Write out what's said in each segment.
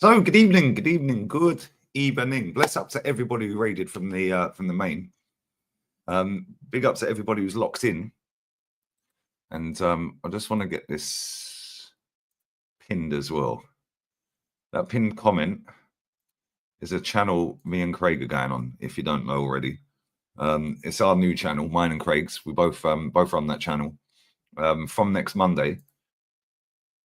So good evening, good evening. Bless up to everybody who raided from the main. Big up to everybody who's locked in. And I just want to get this pinned as well. That pinned comment is a channel me and Craig are going on, if you don't know already. It's our new channel, mine and Craig's. We both run that channel. From next Monday,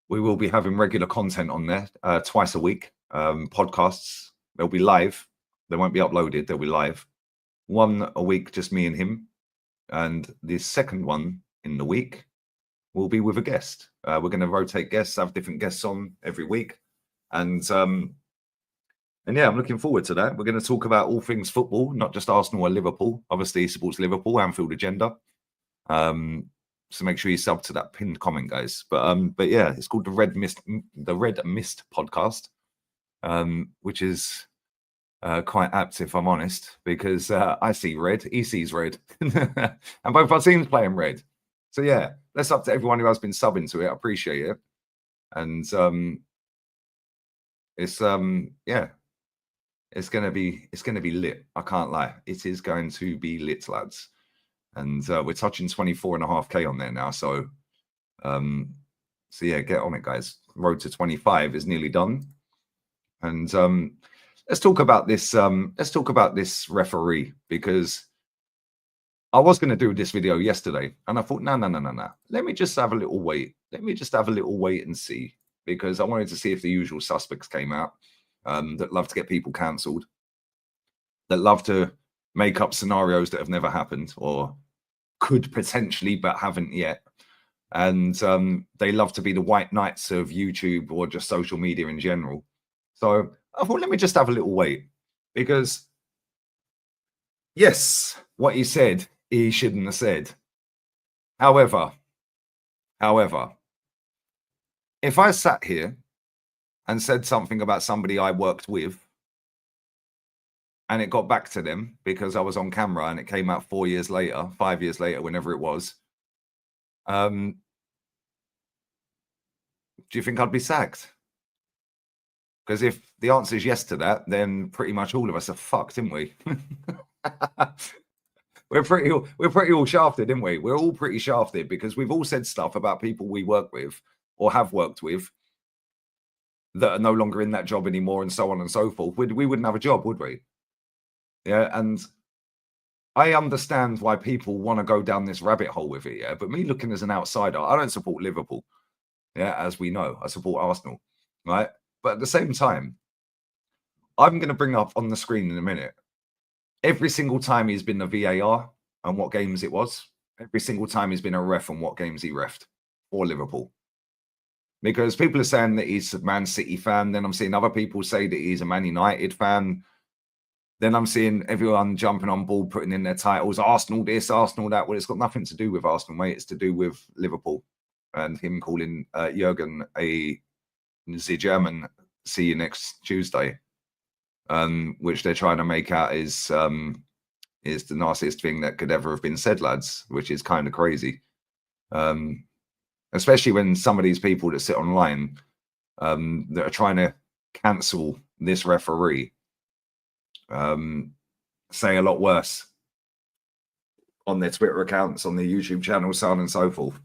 we will be having regular content on there twice a week. Podcasts, they'll be live. They won't be uploaded. They'll be live. One a week, just me and him. And the second one in the week will be with a guest. We're going to rotate guests, have different guests on every week. And yeah, I'm looking forward to that. We're going to talk about all things football, not just Arsenal or Liverpool. Obviously, he supports Liverpool, Anfield agenda. So make sure you sub to that pinned comment, guys. But yeah, it's called the Red Mist podcast, which is quite apt, if I'm honest, because I see red, he sees red, and both our teams playing red. So yeah, that's up to everyone who has been subbing to it. I appreciate it, and it's yeah, it's gonna be lit. I can't lie, it is going to be lit, lads. And we're touching 24.5k on there now. So yeah, get on it, guys. Road to 25 is nearly done. And let's talk about this. Let's talk about this referee, because I was going to do this video yesterday, and I thought, no. Let me just have a little wait. Let me just have a little wait and see, because I wanted to see if the usual suspects came out that love to get people cancelled, that love to make up scenarios that have never happened or could potentially but haven't yet, and they love to be the white knights of YouTube or just social media in general. So I thought, let me just have a little wait, because yes, what he said he shouldn't have said. However, if I sat here and said something about somebody I worked with, and it got back to them because I was on camera and it came out 4 years later, 5 years later, whenever it was, do you think I'd be sacked? Because if the answer is yes to that, then pretty much all of us are fucked, didn't we? We're pretty all shafted, didn't we? We're all pretty shafted, because we've all said stuff about people we work with or have worked with that are no longer in that job anymore, and so on and so forth. We wouldn't have a job, would we? Yeah, and I understand why people want to go down this rabbit hole with it, yeah. But me, looking as an outsider, I don't support Liverpool. Yeah, as we know, I support Arsenal, right? But at the same time, I'm going to bring up on the screen in a minute every single time he's been a VAR and what games it was. Every single time he's been a ref and what games he refed for Liverpool. Because people are saying that he's a Man City fan. Then I'm seeing other people say that he's a Man United fan. Then I'm seeing everyone jumping on board, putting in their titles, Arsenal this, Arsenal that. Well, it's got nothing to do with Arsenal, mate. It's to do with Liverpool and him calling Jurgen the German, see you next Tuesday, which they're trying to make out is the nastiest thing that could ever have been said, lads, which is kind of crazy. Especially when some of these people that sit online that are trying to cancel this referee say a lot worse on their Twitter accounts, on their YouTube channel, so on and so forth.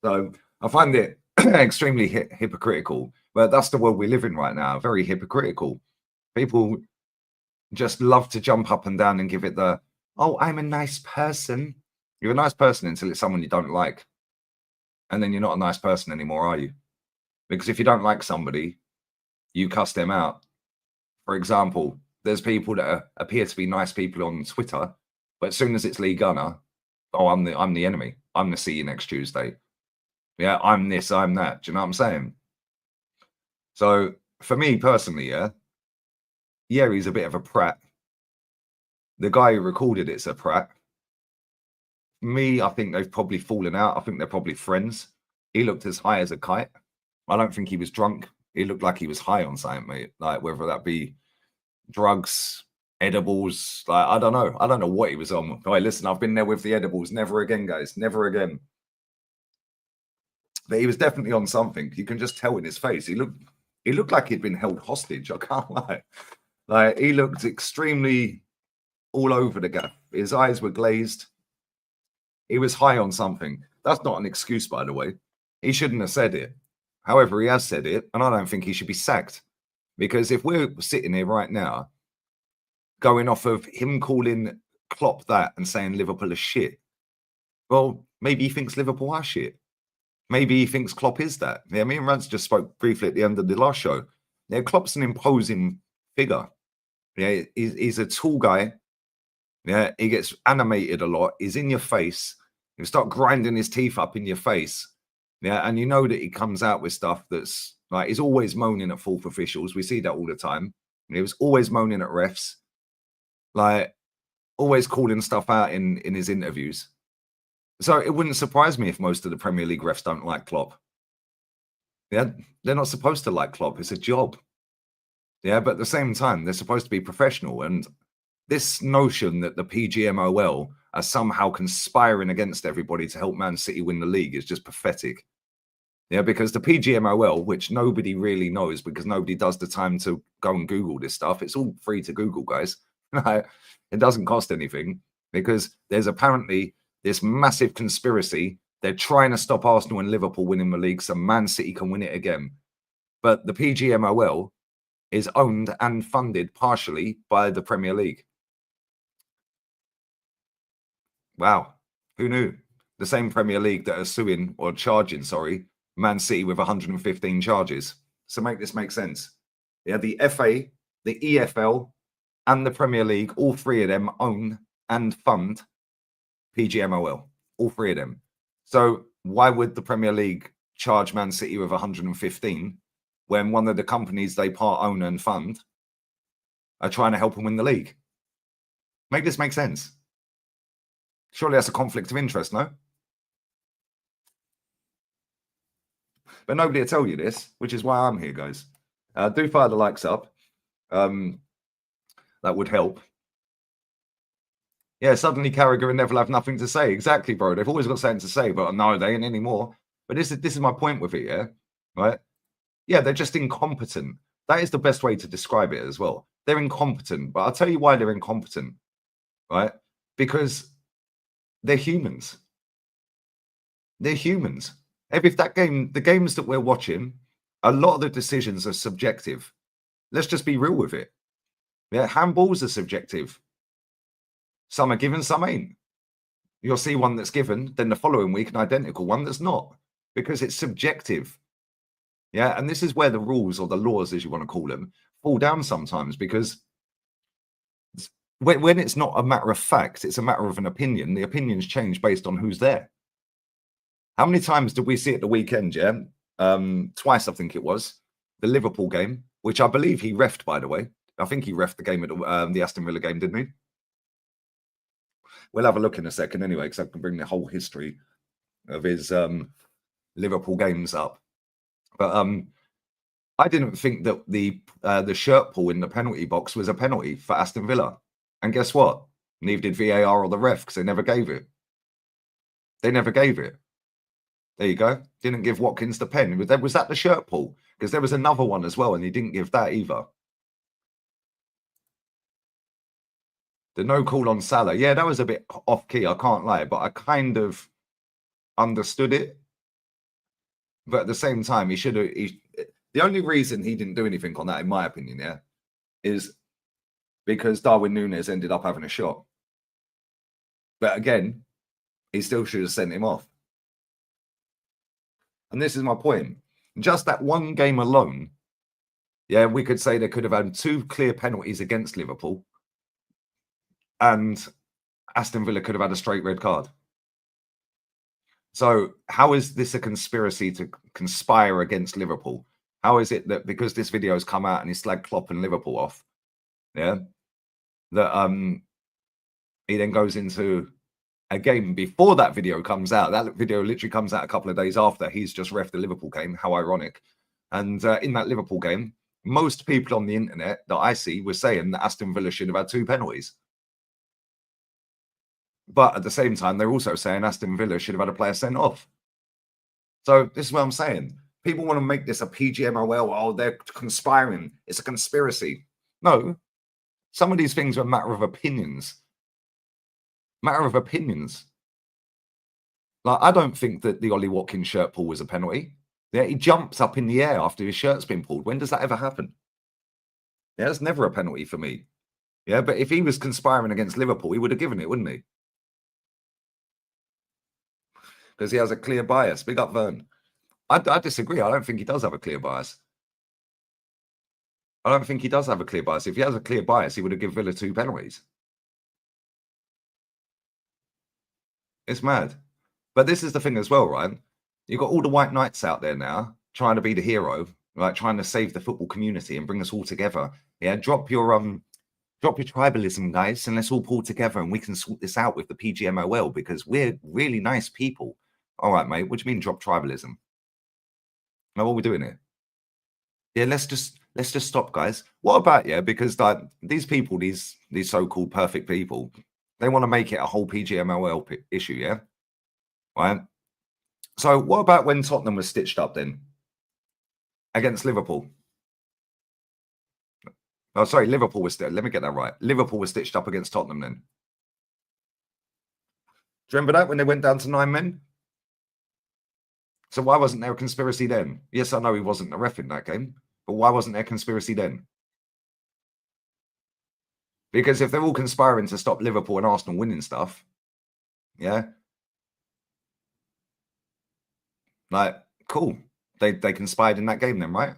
So I find it extremely hypocritical, but that's the world we live in right now. Very hypocritical. People just love to jump up and down and give it the, oh, I'm a nice person. You're a nice person until it's someone you don't like. And then you're not a nice person anymore, are you? Because if you don't like somebody, you cuss them out. For example, there's people that appear to be nice people on Twitter, but as soon as it's Lee Gunner, oh, I'm the enemy. I'm the see you next Tuesday. Yeah, I'm this, I'm that. Do you know what I'm saying? So for me personally, yeah, he's a bit of a prat. The guy who recorded it's a prat. Me, I think they've probably fallen out. I think they're probably friends. He looked as high as a kite. I don't think he was drunk. He looked like he was high on something, mate. Like whether that be drugs, edibles, like I don't know what he was on. Right, listen, I've been there with the edibles. Never again, guys. Never again. But he was definitely on something. You can just tell in his face. He looked He looked like he'd been held hostage. I can't lie. Like, he looked extremely all over the gap. His eyes were glazed. He was high on something. That's not an excuse, by the way. He shouldn't have said it. However, he has said it, and I don't think he should be sacked. Because if we're sitting here right now, going off of him calling Klopp that and saying Liverpool is shit, well, maybe he thinks Liverpool are shit. Maybe he thinks Klopp is that. Yeah, me and Rance just spoke briefly at the end of the last show. Yeah, Klopp's an imposing figure. Yeah, he's a tall guy. Yeah, he gets animated a lot. He's in your face. He'll start grinding his teeth up in your face. Yeah, and you know that he comes out with stuff that's like, he's always moaning at fourth officials. We see that all the time. He was always moaning at refs, like always calling stuff out in his interviews. So it wouldn't surprise me if most of the Premier League refs don't like Klopp. Yeah, they're not supposed to like Klopp. It's a job. Yeah, but at the same time, they're supposed to be professional. And this notion that the PGMOL are somehow conspiring against everybody to help Man City win the league is just pathetic. Yeah, because the PGMOL, which nobody really knows because nobody does the time to go and Google this stuff, it's all free to Google, guys. It doesn't cost anything because there's apparently this massive conspiracy. They're trying to stop Arsenal and Liverpool winning the league so Man City can win it again. But the PGMOL is owned and funded partially by the Premier League. Wow. Who knew? The same Premier League that are suing or charging, Man City with 115 charges. So make this make sense. Yeah, the FA, the EFL, and the Premier League, all three of them own and fund PGMOL. All three of them. So why would the Premier League charge Man City with 115 when one of the companies they part own and fund are trying to help them win the league? Make this make sense. Surely that's a conflict of interest, no? But nobody will tell you this, which is why I'm here, guys. Do fire the likes up. That would help. Yeah, suddenly Carragher and Neville have nothing to say. Exactly, bro. They've always got something to say, but no, they ain't anymore. But this is my point with it, yeah? Right? Yeah, they're just incompetent. That is the best way to describe it as well. They're incompetent, but I'll tell you why they're incompetent, right? Because they're humans. They're humans. If that game, the games that we're watching, a lot of the decisions are subjective. Let's just be real with it. Yeah, handballs are subjective. Some are given, some ain't. You'll see one that's given, then the following week an identical one that's not, because it's subjective. Yeah, and this is where the rules or the laws, as you want to call them, fall down sometimes, because when it's not a matter of fact, it's a matter of an opinion. The opinions change based on who's there. How many times did we see at the weekend, yeah? Twice, I think it was, the Liverpool game, which I believe he reffed, by the way. I think he reffed the game at the Aston Villa game, didn't he? We'll have a look in a second anyway, because I can bring the whole history of his Liverpool games up. But I didn't think that the shirt pull in the penalty box was a penalty for Aston Villa. And guess what? Neither did VAR or the ref, because they never gave it. They never gave it. There you go. Didn't give Watkins the pen. Was that the shirt pull? Because there was another one as well, and he didn't give that either. The no call on Salah. Yeah, that was a bit off key, I can't lie, but I kind of understood it. But at the same time, he should have. The only reason he didn't do anything on that, in my opinion, yeah, is because Darwin Núñez ended up having a shot. But again, he still should have sent him off. And this is my point. Just that one game alone, yeah, we could say they could have had 2 clear penalties against Liverpool, and Aston Villa could have had a straight red card. So how is this a conspiracy to conspire against Liverpool? How is it that because this video has come out and he slagged Klopp and Liverpool off, yeah, that he then goes into a game before that video comes out? That video literally comes out a couple of days after he's just reffed the Liverpool game. How ironic. And in that Liverpool game, most people on the internet that I see were saying that Aston Villa should have had 2 penalties. But at the same time, they're also saying Aston Villa should have had a player sent off. So this is what I'm saying. people want to make this a PGMOL. Oh, they're conspiring. It's a conspiracy. No, some of these things are a matter of opinions. Matter of opinions. Like, I don't think that the Ollie Watkins shirt pull was a penalty. Yeah, he jumps up in the air after his shirt's been pulled. When does that ever happen? Yeah, that's never a penalty for me. Yeah, but if he was conspiring against Liverpool, he would have given it, wouldn't he? Because he has a clear bias. Big up, Vern. I disagree. I don't think he does have a clear bias. I don't think he does have a clear bias. If he has a clear bias, he would have given Villa 2 penalties. It's mad. But this is the thing as well, right? You've got all the white knights out there now trying to be the hero, right? Trying to save the football community and bring us all together. Yeah, drop your tribalism, guys, and let's all pull together and we can sort this out with the PGMOL because we're really nice people. All right, mate. What do you mean drop tribalism? Now, what are we doing here? Yeah, let's just stop, guys. What about, yeah, because like these people, these so-called perfect people, they want to make it a whole PGMOL issue, yeah? Right? So what about when Tottenham was stitched up then? Against Liverpool? Oh, sorry, Liverpool was let me get that right. Liverpool was stitched up against Tottenham then. Do you remember that when they went down to 9 men? So why wasn't there a conspiracy then? Yes, I know he wasn't the ref in that game, but why wasn't there a conspiracy then? Because if they're all conspiring to stop Liverpool and Arsenal winning stuff, yeah, like, cool. They conspired in that game then, right?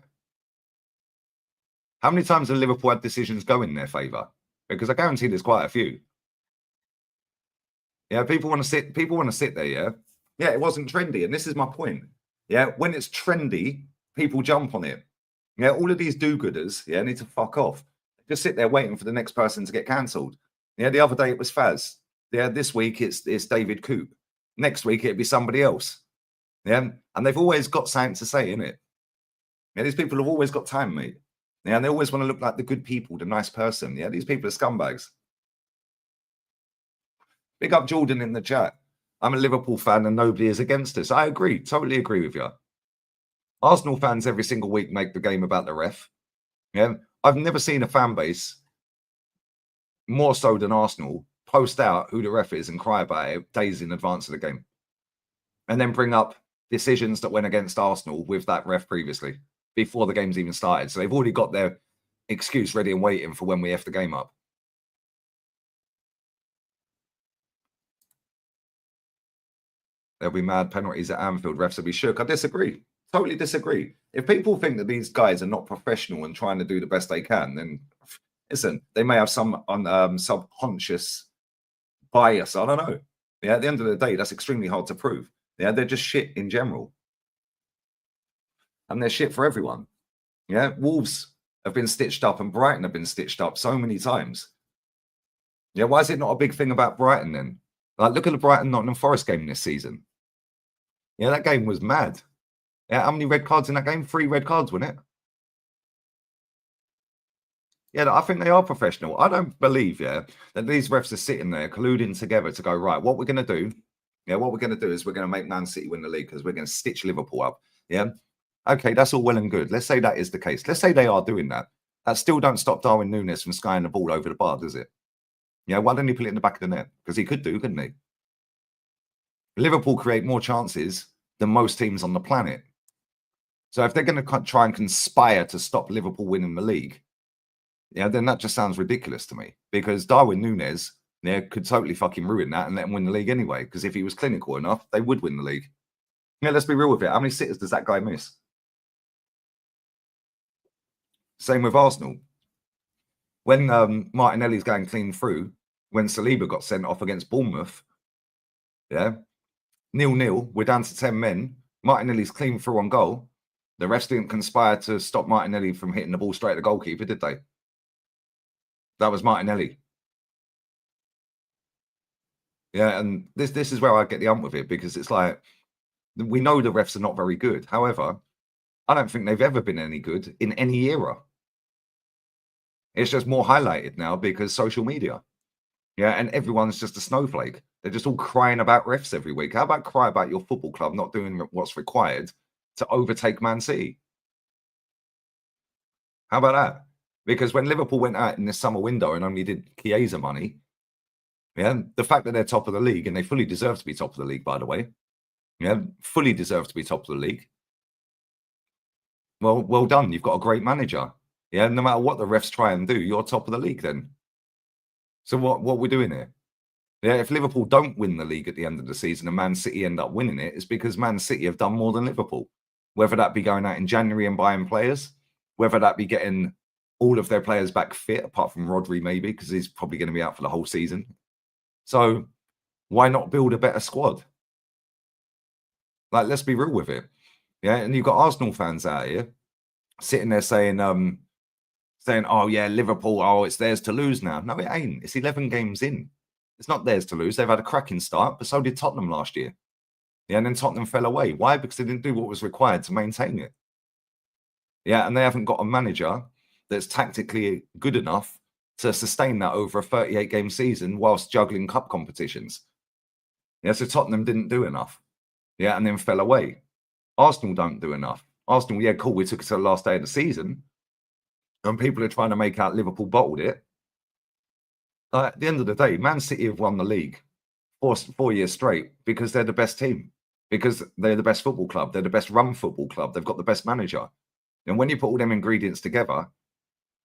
How many times have Liverpool had decisions go in their favour? Because I guarantee there's quite a few. Yeah, people want to sit there, yeah. Yeah, it wasn't trendy, and this is my point. Yeah, when it's trendy, people jump on it. Yeah, all of these do-gooders, yeah, need to fuck off. Just sit there waiting for the next person to get cancelled. Yeah, the other day it was Faz. Yeah, this week it's David Coote. Next week it'd be somebody else. Yeah, and they've always got something to say, innit? Yeah, these people have always got time, mate. Yeah, and they always want to look like the good people, the nice person. Yeah, these people are scumbags. Big up Jordan in the chat. I'm a Liverpool fan and nobody is against us. I agree. Totally agree with you. Arsenal fans every single week make the game about the ref. Yeah, I've never seen a fan base more so than Arsenal post out who the ref is and cry about it days in advance of the game. And then bring up decisions that went against Arsenal with that ref previously before the game's even started. So they've already got their excuse ready and waiting for when we F the game up. There'll be mad penalties at Anfield. Refs will be shook. I disagree. Totally disagree. If people think that these guys are not professional and trying to do the best they can, then listen, they may have some subconscious bias. I don't know. Yeah, at the end of the day, that's extremely hard to prove. Yeah, they're just shit in general. And they're shit for everyone. Yeah, Wolves have been stitched up and Brighton have been stitched up so many times. Yeah, why is it not a big thing about Brighton then? Like, look at the Brighton-Nottingham Forest game this season. Yeah, that game was mad. Yeah, how many red cards in that game? 3 red cards, wasn't it? Yeah, I think they are professional. I don't believe, yeah, that these refs are sitting there colluding together to go, right, what we're going to do, yeah, what we're going to do is we're going to make Man City win the league because we're going to stitch Liverpool up. Yeah. Okay, that's all well and good. Let's say that is the case. Let's say they are doing that. That still don't stop Darwin Núñez from skying the ball over the bar, does it? Yeah, why don't he put it in the back of the net? Because he could do, couldn't he? Liverpool create more chances than most teams on the planet. So if they're going to try and conspire to stop Liverpool winning the league, yeah, then that just sounds ridiculous to me. Because Darwin Núñez, yeah, could totally fucking ruin that and let him win the league anyway. Because if he was clinical enough, they would win the league. Yeah, let's be real with it. How many sitters does that guy miss? Same with Arsenal. When Martinelli's going clean through, when Saliba got sent off against Bournemouth, yeah, 0-0, we're down to 10 men. Martinelli's clean through on goal. The refs didn't conspire to stop Martinelli from hitting the ball straight at the goalkeeper, did they? That was Martinelli. Yeah, and this is where I get the ump with it, because it's like, we know the refs are not very good. However, I don't think they've ever been any good in any era. It's just more highlighted now because social media. Yeah, and everyone's just a snowflake. They're just all crying about refs every week. How about cry about your football club not doing what's required to overtake Man City. How about that? Because when Liverpool went out in this summer window and only did Chiesa money, yeah, the fact that they're top of the league, and they fully deserve to be top of the league, by the way, yeah, fully deserve to be top of the league. Well done. You've got a great manager. Yeah, no matter what the refs try and do, you're top of the league then. So what are we doing here? Yeah, if Liverpool don't win the league at the end of the season and Man City end up winning it, it's because Man City have done more than Liverpool. Whether that be going out in January and buying players, whether that be getting all of their players back fit, apart from Rodri maybe, because he's probably going to be out for the whole season. So why not build a better squad? Like, let's be real with it. Yeah, and you've got Arsenal fans out here sitting there saying, oh yeah, Liverpool, oh, it's theirs to lose now. No, it ain't. It's 11 games in. It's not theirs to lose. They've had a cracking start, but so did Tottenham last year. Yeah, and then Tottenham fell away. Why? Because they didn't do what was required to maintain it. Yeah, and they haven't got a manager that's tactically good enough to sustain that over a 38-game season whilst juggling cup competitions. Yeah, so Tottenham didn't do enough. Yeah, and then fell away. Arsenal don't do enough. Arsenal, yeah, cool, we took it to the last day of the season, and people are trying to make out Liverpool bottled it. At the end of the day, Man City have won the league 4 years straight because they're the best team, because they're the best football club, they're the best run football club, they've got the best manager. And when you put all them ingredients together,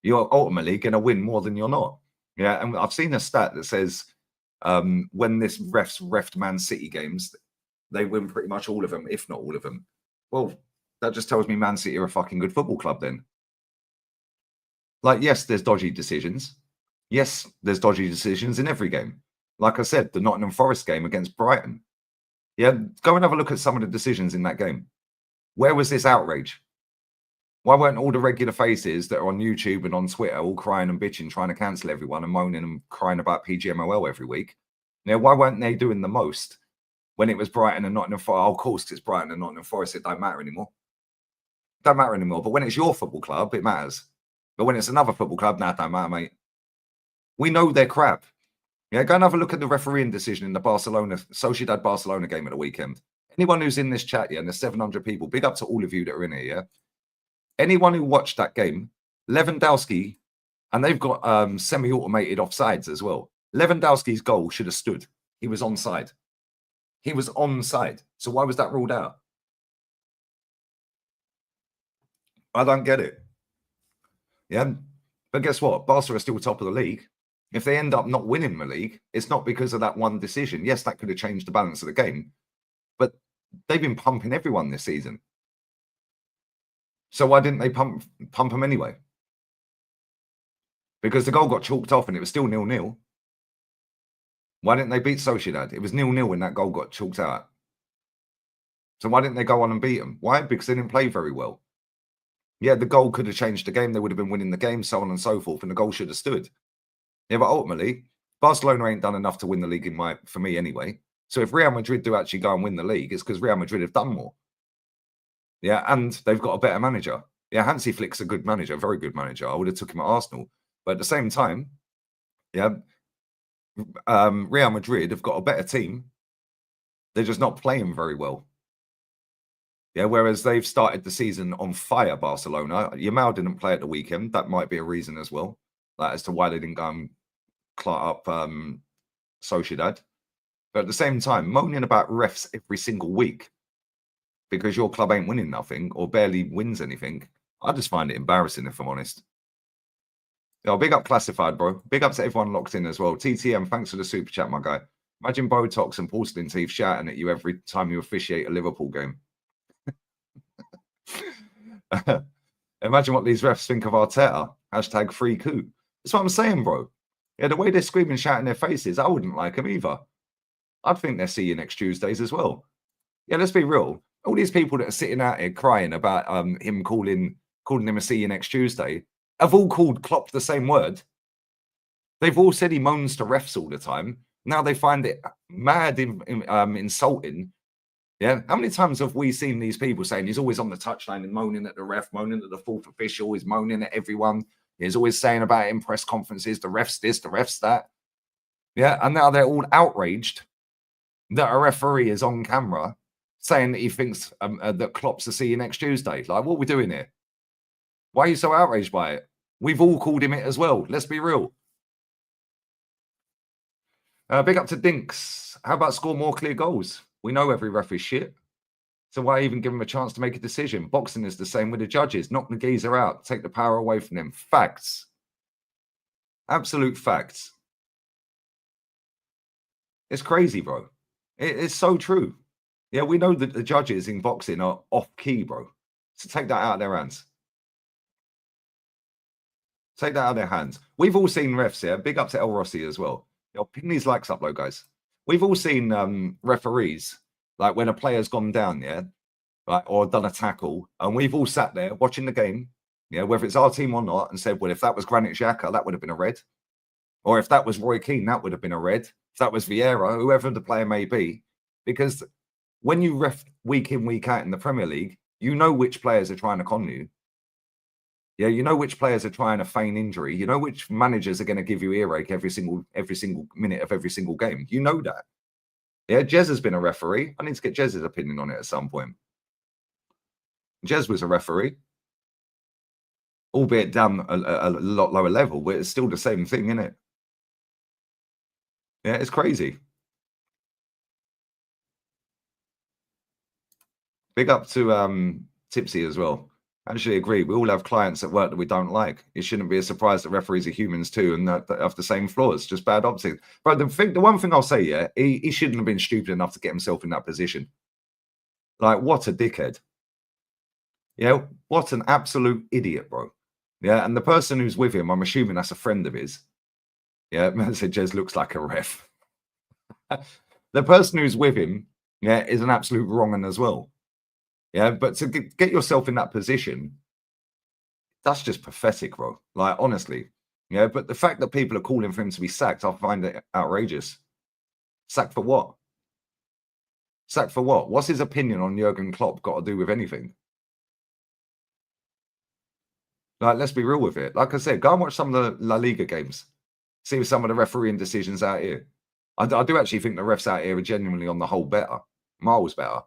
you're ultimately going to win more than you're not. Yeah, and I've seen a stat that says when this refed Man City games, they win pretty much all of them, if not all of them. Well, that just tells me Man City are a fucking good football club then. Like, yes, there's dodgy decisions. Yes, there's dodgy decisions in every game. Like I said, the Nottingham Forest game against Brighton. Yeah, go and have a look at some of the decisions in that game. Where was this outrage? Why weren't all the regular faces that are on YouTube and on Twitter all crying and bitching, trying to cancel everyone and moaning and crying about PGMOL every week? Yeah, why weren't they doing the most when it was Brighton and Nottingham Forest? Oh, of course, it's Brighton and Nottingham Forest. It don't matter anymore. Don't matter anymore. But when it's your football club, it matters. But when it's another football club, nah, don't matter, mate. We know they're crap. Yeah, go and have a look at the refereeing decision in the Sociedad Barcelona game at the weekend. Anyone who's in this chat, yeah, and there's 700 people, big up to all of you that are in here, yeah? Anyone who watched that game, Lewandowski, and they've got semi-automated offsides as well. Lewandowski's goal should have stood. He was onside. He was onside. So why was that ruled out? I don't get it. Yeah, but guess what? Barca are still top of the league. If they end up not winning the league, it's not because of that one decision. Yes, that could have changed the balance of the game, but they've been pumping everyone this season. So why didn't they pump them anyway? Because the goal got chalked off and it was still 0-0. Why didn't they beat Sociedad? It was 0-0 when that goal got chalked out. So why didn't they go on and beat them? Why? Because they didn't play very well. Yeah, the goal could have changed the game. They would have been winning the game, so on and so forth, and the goal should have stood. Yeah, but ultimately, Barcelona ain't done enough to win the league for me anyway. So if Real Madrid do actually go and win the league, it's because Real Madrid have done more. Yeah, and they've got a better manager. Yeah, Hansi Flick's a good manager, a very good manager. I would have took him at Arsenal. But at the same time, yeah, Real Madrid have got a better team. They're just not playing very well. Yeah, whereas they've started the season on fire, Barcelona. Yamal didn't play at the weekend. That might be a reason as well, as to why they didn't go and clot up Sociedad. But at the same time, moaning about refs every single week because your club ain't winning nothing or barely wins anything, I just find it embarrassing, if I'm honest. Yo, big up Classified, bro. Big up to everyone locked in as well. TTM, thanks for the super chat, my guy. Imagine Botox and porcelain teeth shouting at you every time you officiate a Liverpool game. Imagine what these refs think of Arteta. Hashtag free Coote. That's what I'm saying, bro. Yeah, the way they're screaming, shouting their faces, I wouldn't like them either. I'd think they'll see you next Tuesdays as well. Yeah, let's be real. All these people that are sitting out here crying about him calling him a see you next Tuesday have all called Klopp the same word. They've all said he moans to refs all the time. Now they find it mad insulting. Yeah, how many times have we seen these people saying he's always on the touchline and moaning at the ref, moaning at the fourth official, he's moaning at everyone. He's always saying about it in press conferences, the refs this, the refs that. Yeah, and now they're all outraged that a referee is on camera saying that he thinks that Klopp's to see you next Tuesday. Like, what are we doing here? Why are you so outraged by it? We've all called him it as well. Let's be real. Big up to Dinks. How about score more clear goals? We know every ref is shit. So why even give him a chance to make a decision? Boxing is the same with the judges. Knock the geezer out. Take the power away from them. Facts. Absolute facts. It's crazy, bro. It's so true. Yeah, we know that the judges in boxing are off key, bro. So take that out of their hands. Take that out of their hands. We've all seen refs here. Big up to El Rossi as well. Pin these likes up, though, guys. We've all seen referees, like when a player's gone down, yeah, like, or done a tackle, and we've all sat there watching the game, yeah, whether it's our team or not, and said, well, if that was Granit Xhaka, that would have been a red. Or if that was Roy Keane, that would have been a red. If that was Vieira, whoever the player may be. Because when you ref week in, week out in the Premier League, you know which players are trying to con you. Yeah, you know which players are trying to feign injury. You know which managers are going to give you earache every single minute of every single game. You know that. Yeah, Jez has been a referee. I need to get Jez's opinion on it at some point. Jez was a referee, albeit down a lot lower level, but it's still the same thing, isn't it? Yeah, it's crazy. Big up to Tipsy as well. I actually agree. We all have clients at work that we don't like. It shouldn't be a surprise that referees are humans too and that have the same flaws, just bad optics. But the one thing I'll say, yeah, he shouldn't have been stupid enough to get himself in that position. Like, what a dickhead. Yeah, what an absolute idiot, bro. Yeah, and the person who's with him, I'm assuming that's a friend of his. Yeah, man said Jez looks like a ref. The person who's with him, yeah, is an absolute wrong one as well. Yeah, but to get yourself in that position, that's just pathetic, bro. Like, honestly. Yeah, but the fact that people are calling for him to be sacked, I find it outrageous. Sacked for what? Sacked for what? What's his opinion on Jurgen Klopp got to do with anything? Like, let's be real with it. Like I said, go and watch some of the La Liga games. See some of the refereeing decisions out here. I do actually think the refs out here are genuinely on the whole better. Miles better.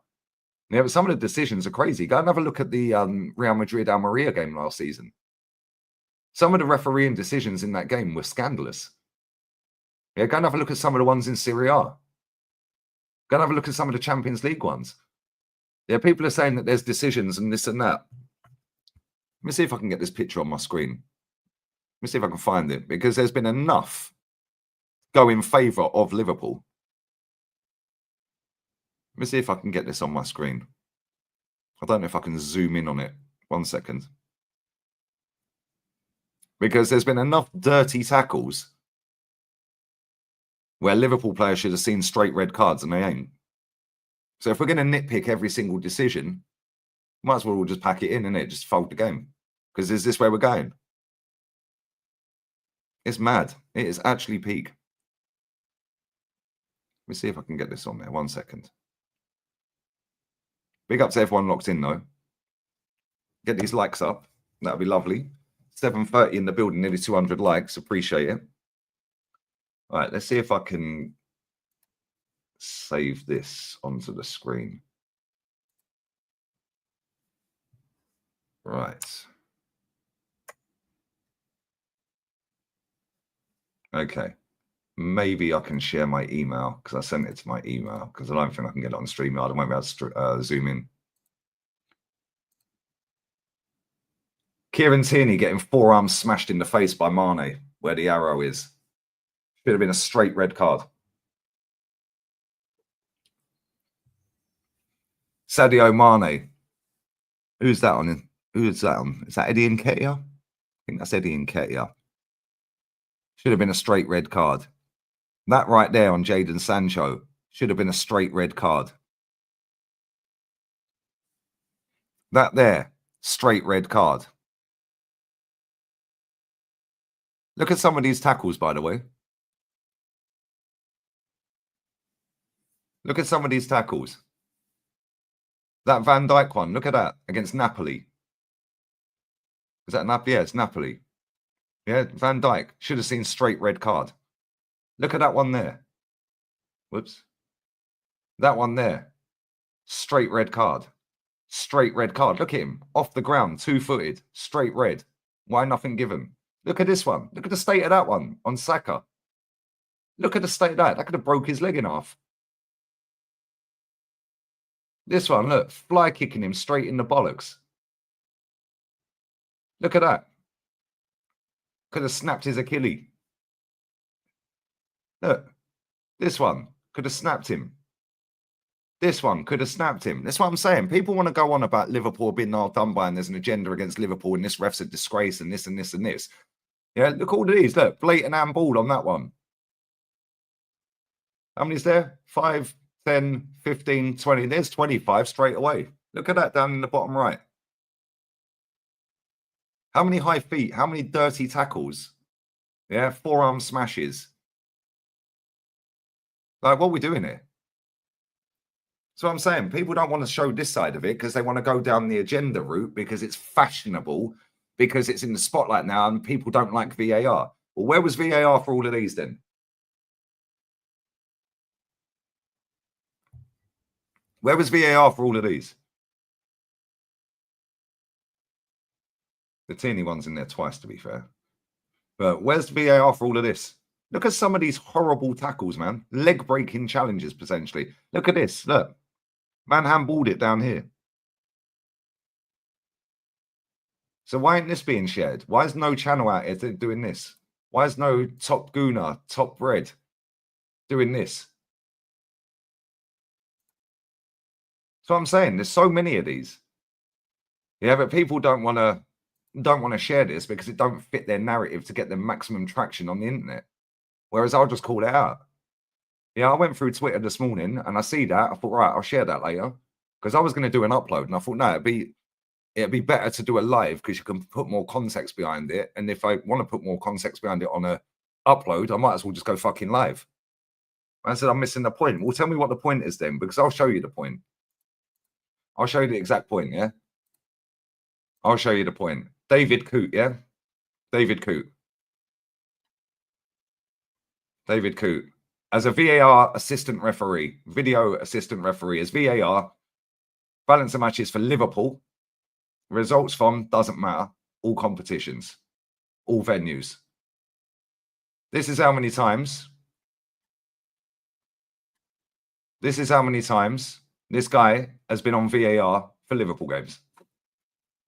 Yeah, but some of the decisions are crazy. Go and have a look at the Real Madrid Almeria game last season. Some of the refereeing decisions in that game were scandalous. Yeah, go and have a look at some of the ones in Serie A. Go and have a look at some of the Champions League ones. Yeah, people are saying that there's decisions and this and that. Let me see if I can get this picture on my screen. Let me see if I can find it, because there's been enough go in favour of Liverpool. Let me see if I can get this on my screen. I don't know if I can zoom in on it. 1 second. Because there's been enough dirty tackles where Liverpool players should have seen straight red cards and they ain't. So if we're going to nitpick every single decision, might as well just pack it in, innit? Just fold the game. Because is this where we're going? It's mad. It is actually peak. Let me see if I can get this on there. 1 second. Big up to everyone locked in, though. Get these likes up. That would be lovely. 7:30 in the building, nearly 200 likes. Appreciate it. All right, let's see if I can save this onto the screen. Right. Okay. Maybe I can share my email because I sent it to my email because I don't think I can get it on StreamYard. I won't be able to zoom in. Kieran Tierney getting forearms smashed in the face by Mane, where the arrow is. Should have been a straight red card. Sadio Mane. Who's that on? Who is that on? Is that Eddie Nketiah? I think that's Eddie Nketiah. Should have been a straight red card. That right there on Jadon Sancho should have been a straight red card. That there, straight red card. Look at some of these tackles, by the way. Look at some of these tackles. That Van Dijk one, look at that, against Napoli. Is that Napoli? Yeah, it's Napoli. Yeah, Van Dijk should have seen straight red card. Look at that one there. Whoops. That one there. Straight red card. Straight red card. Look at him. Off the ground, 2-footed. Straight red. Why nothing given? Look at this one. Look at the state of that one on Saka. Look at the state of that. That could have broke his leg in half. This one, look. Fly kicking him straight in the bollocks. Look at that. Could have snapped his Achilles. Look. This one could have snapped him. This one could have snapped him. That's what I'm saying. People want to go on about Liverpool being all done by and there's an agenda against Liverpool and this ref's a disgrace and this and this and this. Yeah, look all these. Look, blatant handball on that one. How many is there? 5, 10, 15, 20. There's 25 straight away. Look at that down in the bottom right. How many high feet? How many dirty tackles? Yeah, forearm smashes. Like, what are we doing here? So I'm saying people don't want to show this side of it because they want to go down the agenda route because it's fashionable, because it's in the spotlight now and people don't like VAR. Well, where was VAR for all of these then? Where was VAR for all of these? The teeny one's in there twice, to be fair. But where's VAR for all of this? Look at some of these horrible tackles, man. Leg-breaking challenges, potentially. Look at this. Look. Man handballed it down here. So why ain't this being shared? Why is no channel out here doing this? Why is no top gooner, top red doing this? So I'm saying there's so many of these. Yeah, but people don't want to share this because it don't fit their narrative to get the maximum traction on the internet. Whereas I'll just call it out. Yeah, I went through Twitter this morning and I see that. I thought, right, I'll share that later. Because I was going to do an upload and I thought, no, it'd be better to do a live because you can put more context behind it. And if I want to put more context behind it on a upload, I might as well just go fucking live. I said, I'm missing the point. Well, tell me what the point is then, because I'll show you the point. I'll show you the exact point, yeah? I'll show you the point. David Coote, yeah? David Coote. David Coote. As a VAR assistant referee, video assistant referee, as VAR, balance of matches for Liverpool, results from, doesn't matter, all competitions, all venues. This is how many times. This is how many times this guy has been on VAR for Liverpool games.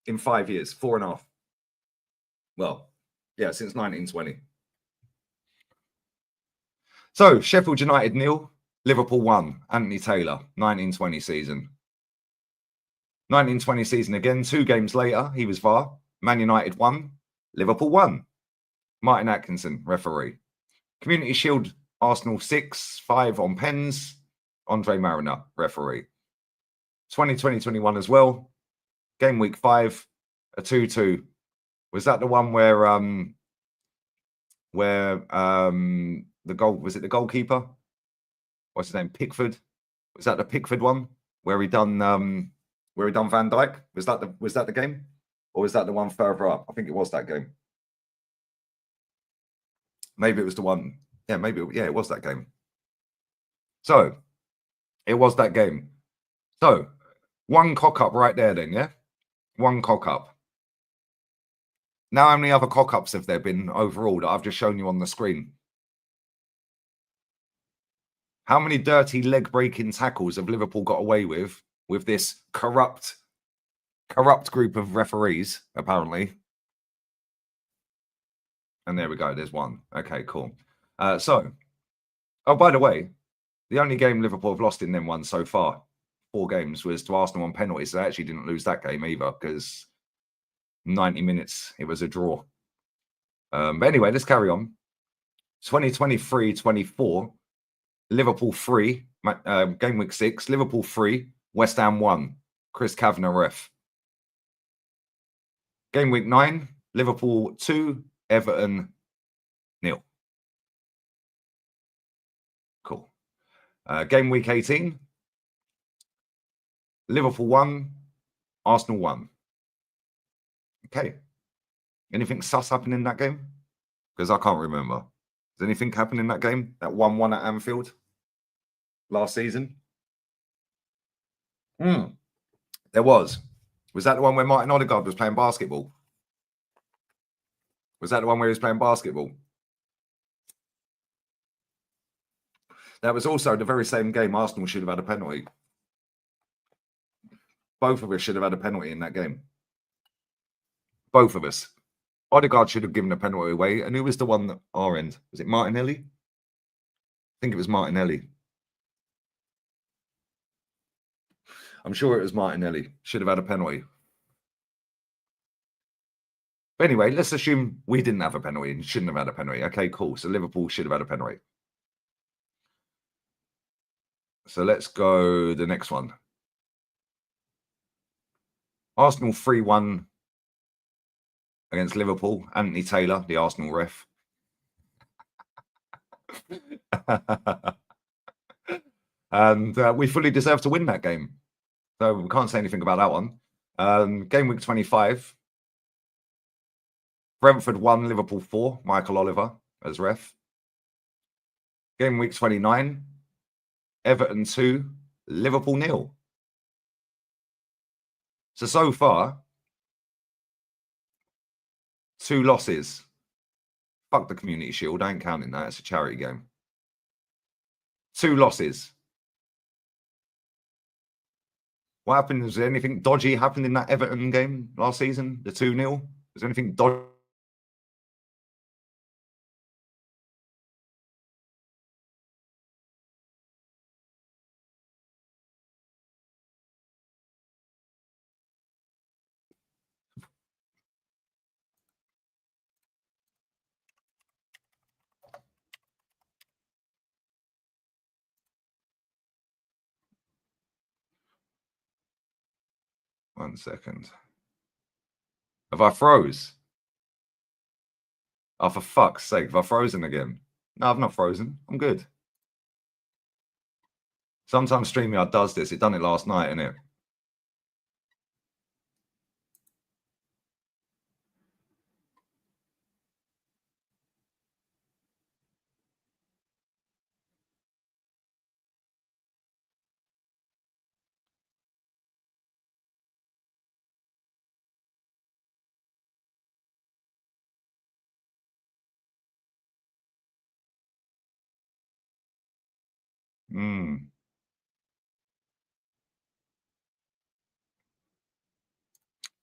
In 5 years, 4.5. Well, yeah, since 1920. So, Sheffield United 0, Liverpool 1, Anthony Taylor, 1920 season. 1920 season again, 2 games later, he was VAR. Man United 1, Liverpool 1. Martin Atkinson, referee. Community Shield, Arsenal 6-5 on pens. Andre Mariner, referee. 2020-21 as well. Game week 5, a 2-2. Was that the one where the goal, was it the goalkeeper? What's his name? Pickford. Was that the Pickford one where he done Van Dijk? Was that the game? Or was that the one further up? I think it was that game. Maybe it was the one. Yeah, it was that game. So it was that game. So one cock up right there then, yeah? One cock up. Now how many other cock ups have there been overall that I've just shown you on the screen? How many dirty leg-breaking tackles have Liverpool got away with this corrupt group of referees, apparently? And there we go. There's one. Okay, cool. So, oh, by the way, the only game Liverpool have lost in them ones so far, 4 games, was to Arsenal on penalties. They actually didn't lose that game either because 90 minutes, it was a draw. But anyway, let's carry on. 2023-24, Liverpool 3, game week 6, Liverpool 3, West Ham 1, Chris Kavanagh ref. Game week 9, Liverpool 2, Everton 0. Cool. Game week 18, Liverpool 1, Arsenal 1. Okay. Anything sus happen in that game? Because I can't remember. Does anything happen in that game? That 1-1 at Anfield last season? There was. Was that the one where Martin Odegaard was playing basketball? Was that the one where he was playing basketball? That was also the very same game Arsenal should have had a penalty. Both of us should have had a penalty in that game. Both of us. Odegaard should have given a penalty away. And who was the one at our end? Was it Martinelli? I think it was Martinelli. I'm sure it was Martinelli. Should have had a penalty. But anyway, let's assume we didn't have a penalty and shouldn't have had a penalty. Okay, cool. So Liverpool should have had a penalty. So let's go the next one. Arsenal 3-1 against Liverpool. Anthony Taylor, the Arsenal ref. And we fully deserve to win that game. So we can't say anything about that one. Game week 25. Brentford 1, Liverpool 4. Michael Oliver as ref. Game week 29. Everton 2, Liverpool 0. So far, 2 losses. Fuck the Community Shield. I ain't counting that. It's a charity game. 2 losses. What happened? Was there anything dodgy happened in that Everton game last season? The 2-0? Was there anything dodgy? One second. Have I froze? Oh, for fuck's sake, have I frozen again? No, I've not frozen. I'm good. Sometimes StreamYard does this. It done it last night, innit?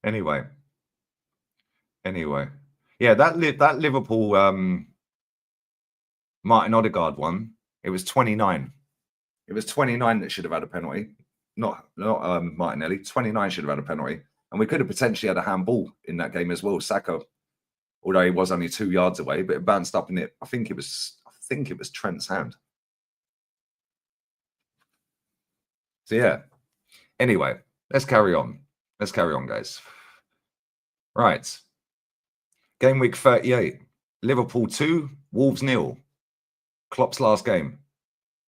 Anyway. Yeah, that Liverpool Martin Odegaard one, it was 29. It was 29 that should have had a penalty. Not Martinelli. 29 should have had a penalty. And we could have potentially had a handball in that game as well. Saka, although he was only 2 yards away, but it bounced up in it. I think it was Trent's hand. So yeah. Anyway, let's carry on. Let's carry on, guys. Right. Game week 38. Liverpool 2, Wolves 0. Klopp's last game.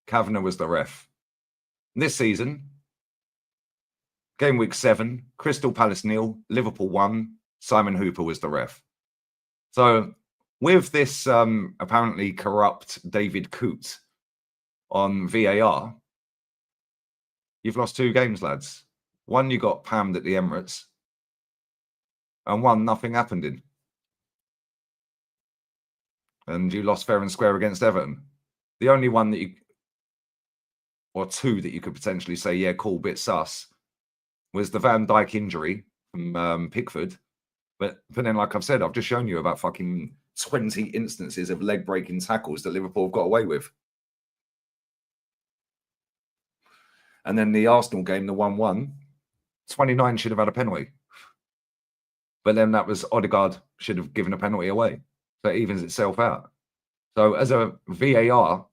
Kavanagh was the ref. This season, game week 7, Crystal Palace 0, Liverpool 1, Simon Hooper was the ref. So with this apparently corrupt David Coote on VAR, you've lost 2 games, lads. One you got pammed at the Emirates, and one nothing happened in. And you lost fair and square against Everton. The only one that you, or 2 that you could potentially say, yeah, cool, bit sus, was the Van Dijk injury from Pickford. But then, like I've said, I've just shown you about fucking 20 instances of leg-breaking tackles that Liverpool have got away with. And then the Arsenal game, the 1-1, 29 should have had a penalty. But then that was Odegaard should have given a penalty away. So it evens itself out. So as a VAR,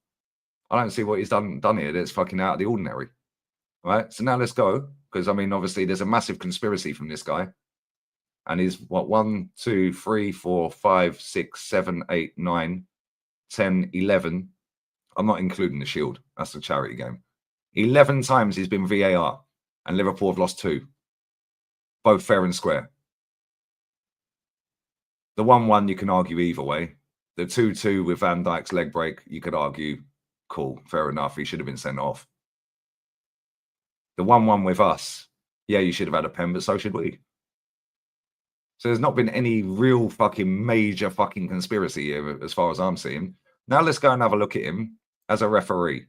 I don't see what he's done here that's fucking out of the ordinary. Right? So now let's go. Because, I mean, obviously there's a massive conspiracy from this guy. And he's, what, 1, 2, 3, 4, 5, 6, 7, 8, 9, 10, 11. I'm not including the Shield. That's a charity game. 11 times he's been VAR. And Liverpool have lost 2. Both fair and square. The 1-1 you can argue either way. The 2-2 with Van Dijk's leg break, you could argue, cool, fair enough. He should have been sent off. The 1-1 with us. Yeah, you should have had a pen, but so should we. So there's not been any real fucking major fucking conspiracy here, as far as I'm seeing. Now let's go and have a look at him as a referee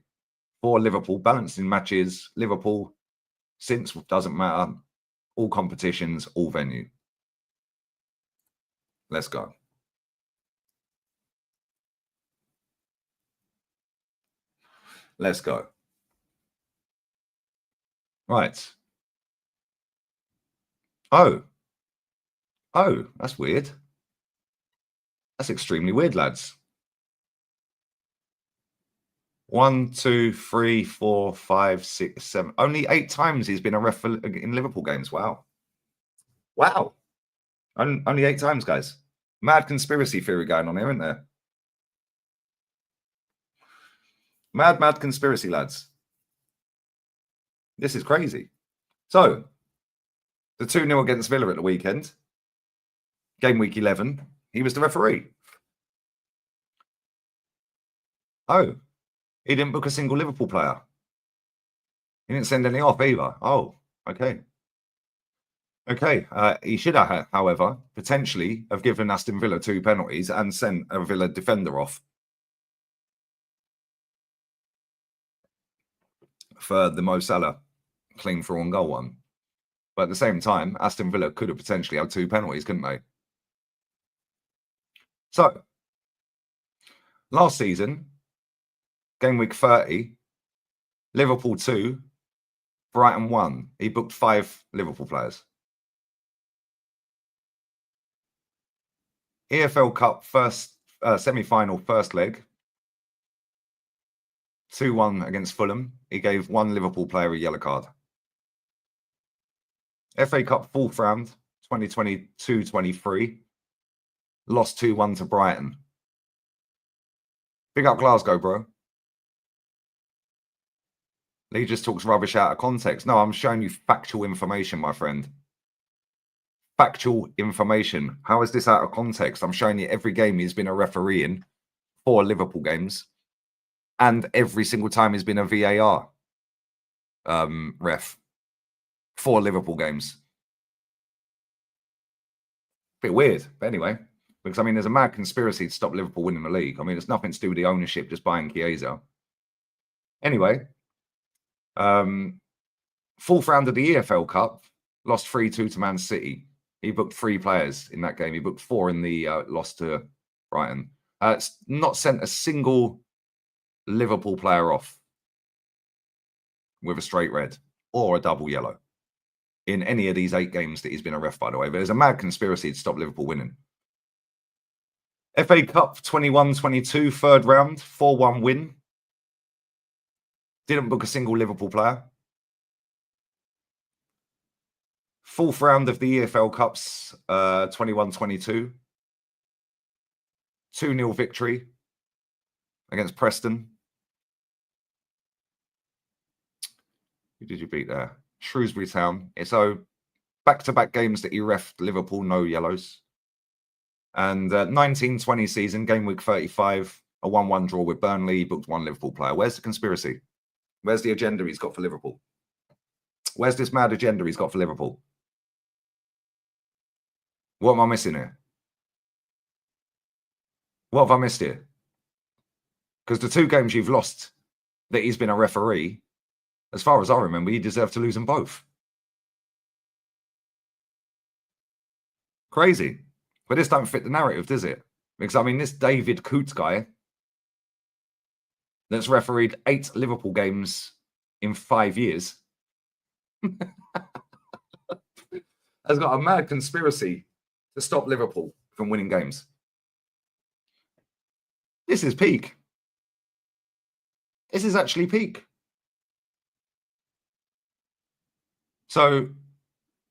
for Liverpool, balancing matches, Liverpool, since doesn't matter, all competitions, all venue. Let's go. Let's go. Right. Oh, that's weird. That's extremely weird, lads. 1, 2, 3, 4, 5, 6, 7. Only 8 times he's been a ref in Liverpool games. Wow. Wow. Only 8 times, guys. Mad conspiracy theory going on here, isn't there? Mad conspiracy, lads. This is crazy. So, the 2-0 against Villa at the weekend, game week 11, he was the referee. Oh, he didn't book a single Liverpool player. He didn't send any off either. Oh, okay. Okay. He should have, however, potentially have given Aston Villa 2 penalties and sent a Villa defender off for the Mo Salah clean for on goal one. But at the same time, Aston Villa could have potentially had 2 penalties, couldn't they? So, last season, game week 30, Liverpool 2, Brighton 1. He booked 5 Liverpool players. EFL Cup first semi-final first leg, 2-1 against Fulham. He gave 1 Liverpool player a yellow card. FA Cup 4th round, 2022-23, lost 2-1 to Brighton. Big up Glasgow, bro. Lee just talks rubbish out of context. No, I'm showing you factual information, my friend. Factual information. How is this out of context? I'm showing you every game he's been a referee in, 4 Liverpool games, and every single time he's been a VAR ref, 4 Liverpool games. Bit weird, but anyway, because I mean, there's a mad conspiracy to stop Liverpool winning the league. I mean, it's nothing to do with the ownership just buying Chiesa. Anyway, 4th round of the EFL Cup, lost 3-2 to Man City. He booked 3 players in that game. He booked 4 in the loss to Brighton. Not sent a single Liverpool player off with a straight red or a double yellow in any of these 8 games that he's been a ref, by the way. But there's a mad conspiracy to stop Liverpool winning. FA Cup 21-22, 3rd round, 4-1 win. Didn't book a single Liverpool player. 4th round of the EFL Cups, 21-22. 2-0 victory against Preston. Who did you beat there? Shrewsbury Town. So back-to-back games that he refed Liverpool, no yellows. And 19-20 season, game week 35, a 1-1 draw with Burnley. He booked 1 Liverpool player. Where's the conspiracy? Where's the agenda he's got for Liverpool? Where's this mad agenda he's got for Liverpool? What am I missing here? What have I missed here? Because the 2 games you've lost that he's been a referee, as far as I remember, you deserve to lose them both. Crazy. But this don't fit the narrative, does it? Because, I mean, this David Coote guy that's refereed 8 Liverpool games in 5 years has got a mad conspiracy to stop Liverpool from winning games. This is peak. This is actually peak. So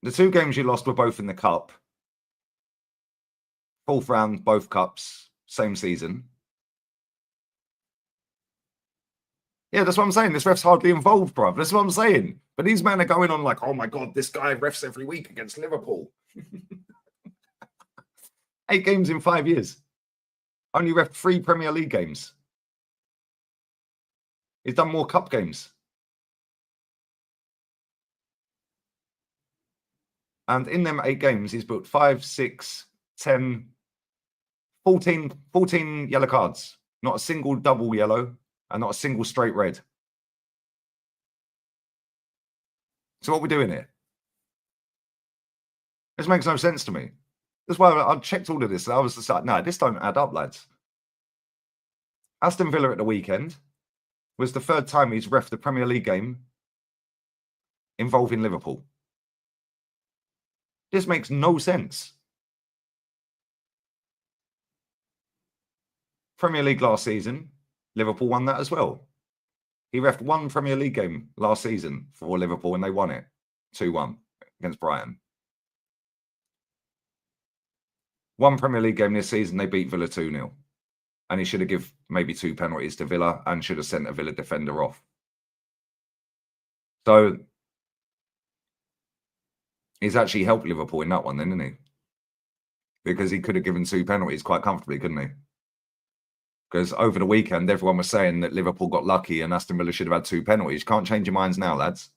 the 2 games you lost were both in the cup. 4th round, both cups, same season. Yeah, that's what I'm saying. This ref's hardly involved, bruv. That's what I'm saying. But these men are going on like, oh my God, this guy refs every week against Liverpool. 8 games in 5 years. Only ref 3 Premier League games. He's done more cup games. And in them 8 games, he's booked 5, 6, 10, 14 yellow cards. Not a single double yellow and not a single straight red. So what are we doing here? This makes no sense to me. That's why I checked all of this. And I was just like, no, this don't add up, lads. Aston Villa at the weekend was the 3rd time he's reffed the Premier League game involving Liverpool. This makes no sense. Premier League last season, Liverpool won that as well. He reffed 1 Premier League game last season for Liverpool and they won it 2-1 against Brighton. 1 Premier League game this season, they beat Villa 2-0. And he should have given maybe 2 penalties to Villa and should have sent a Villa defender off. So he's actually helped Liverpool in that one then, isn't he? Because he could have given 2 penalties quite comfortably, couldn't he? Because over the weekend, everyone was saying that Liverpool got lucky and Aston Villa should have had 2 penalties. You can't change your minds now, lads.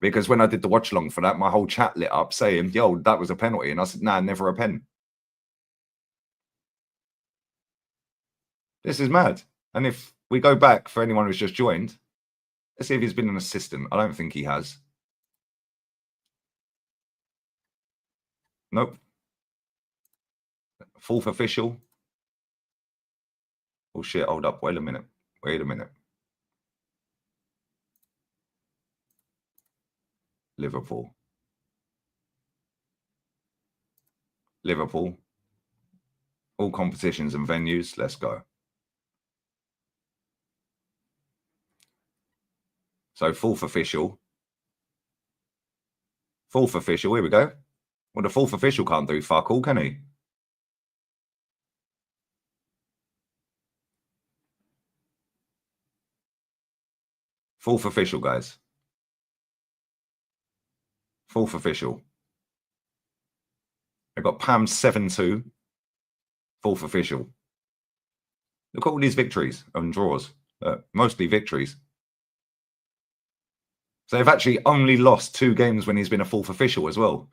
Because when I did the watch along for that, my whole chat lit up saying, yo, that was a penalty. And I said, nah, never a pen. This is mad. And if we go back for anyone who's just joined, let's see if he's been an assistant. I don't think he has. Nope. 4th official. Oh, shit. Hold up. Wait a minute. Liverpool. All competitions and venues. Let's go. So 4th official. 4th official. Here we go. Well, the 4th official can't do fuck all, can he? Fourth official, guys. 4th official. I got Pam 7-2. 4th official. Look at all these victories and draws. Mostly victories. So they've actually only lost 2 games when he's been a 4th official as well.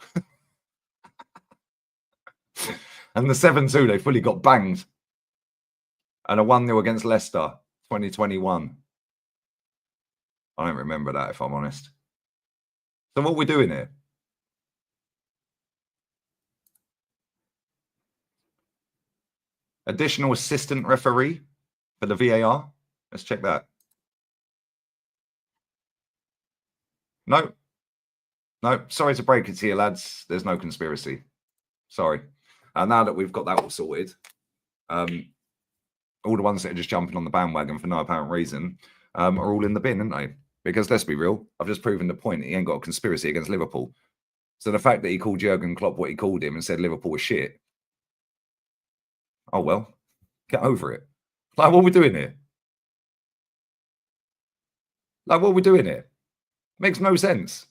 And the 7-2, they fully got banged. And a 1-0 against Leicester, 2021. I don't remember that, if I'm honest. So what are we doing here? Additional assistant referee for the VAR. Let's check that. No. Sorry to break it to you, lads. There's no conspiracy. Sorry. Now that we've got that all sorted, all the ones that are just jumping on the bandwagon for no apparent reason are all in the bin, aren't they? Because let's be real, I've just proven the point. He ain't got a conspiracy against Liverpool. So the fact that he called Jurgen Klopp what he called him and said Liverpool was shit. Oh, well, get over it. Like, what are we doing here? Makes no sense.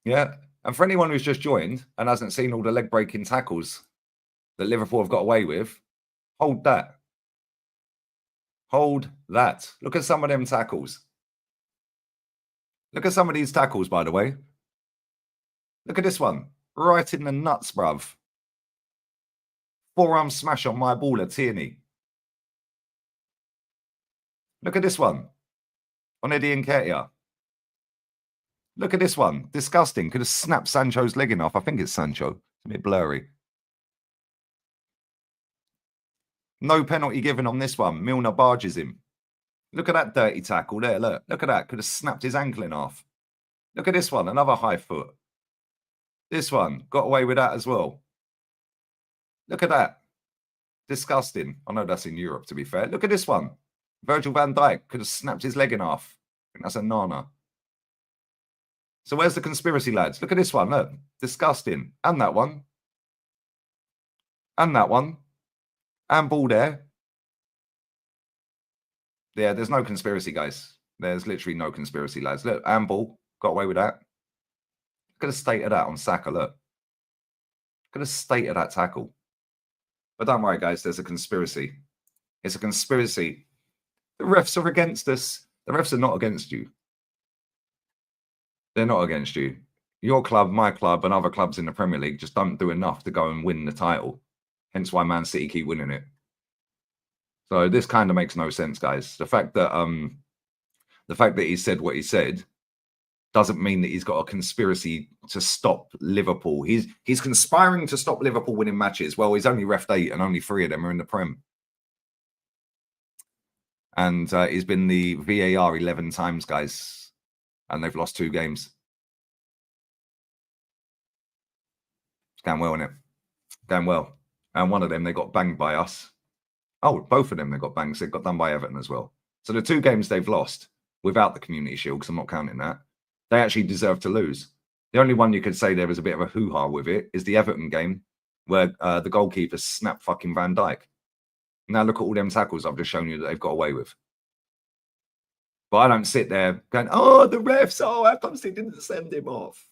Yeah. And for anyone who's just joined and hasn't seen all the leg-breaking tackles that Liverpool have got away with, hold that. Hold that. Look at some of them tackles. Look at some of these tackles, by the way. Look at this one. Right in the nuts, bruv. Forearm smash on my baller, Tierney. Look at this one. On Eddie Nketiah. Look at this one. Disgusting. Could have snapped Sancho's leg in half. I think it's Sancho. It's a bit blurry. No penalty given on this one. Milner barges him. Look at that dirty tackle there. Look at that. Could have snapped his ankle in half. Look at this one. Another high foot. This one. Got away with that as well. Look at that. Disgusting. I know that's in Europe, to be fair. Look at this one. Virgil van Dijk could have snapped his leg in half. I think that's a Nana. So where's the conspiracy, lads? Look at this one. Look. Disgusting. And that one. And that one. And ball there. Yeah, there's no conspiracy, guys. There's literally no conspiracy, lads. Look, and ball. Got away with that. Look at the state of that on Saka, look. Look at the state of that tackle. But don't worry, guys. There's a conspiracy. It's a conspiracy. The refs are against us. The refs are not against you. They're not against you. your club, my club, and other clubs in the Premier League just don't do enough to go and win the title. Hence why Man City keep winning it. So this kind of makes no sense, guys. The fact that he said what he said doesn't mean that he's got a conspiracy to stop Liverpool. He's conspiring to stop Liverpool winning matches. Well, he's only reffed 8 and only 3 of them are in the Prem. And he's been the VAR 11 times, guys. And they've lost 2 games. It's going well, isn't it? Going well. And one of them, they got banged by us. Oh, both of them, they got banged. So they got done by Everton as well. So the 2 games they've lost without the Community Shield, because I'm not counting that, they actually deserve to lose. The only one you could say there was a bit of a hoo-ha with it is the Everton game where the goalkeeper snapped fucking Van Dijk. Now look at all them tackles I've just shown you that they've got away with. But I don't sit there going, oh, the refs, oh, how come they didn't send him off?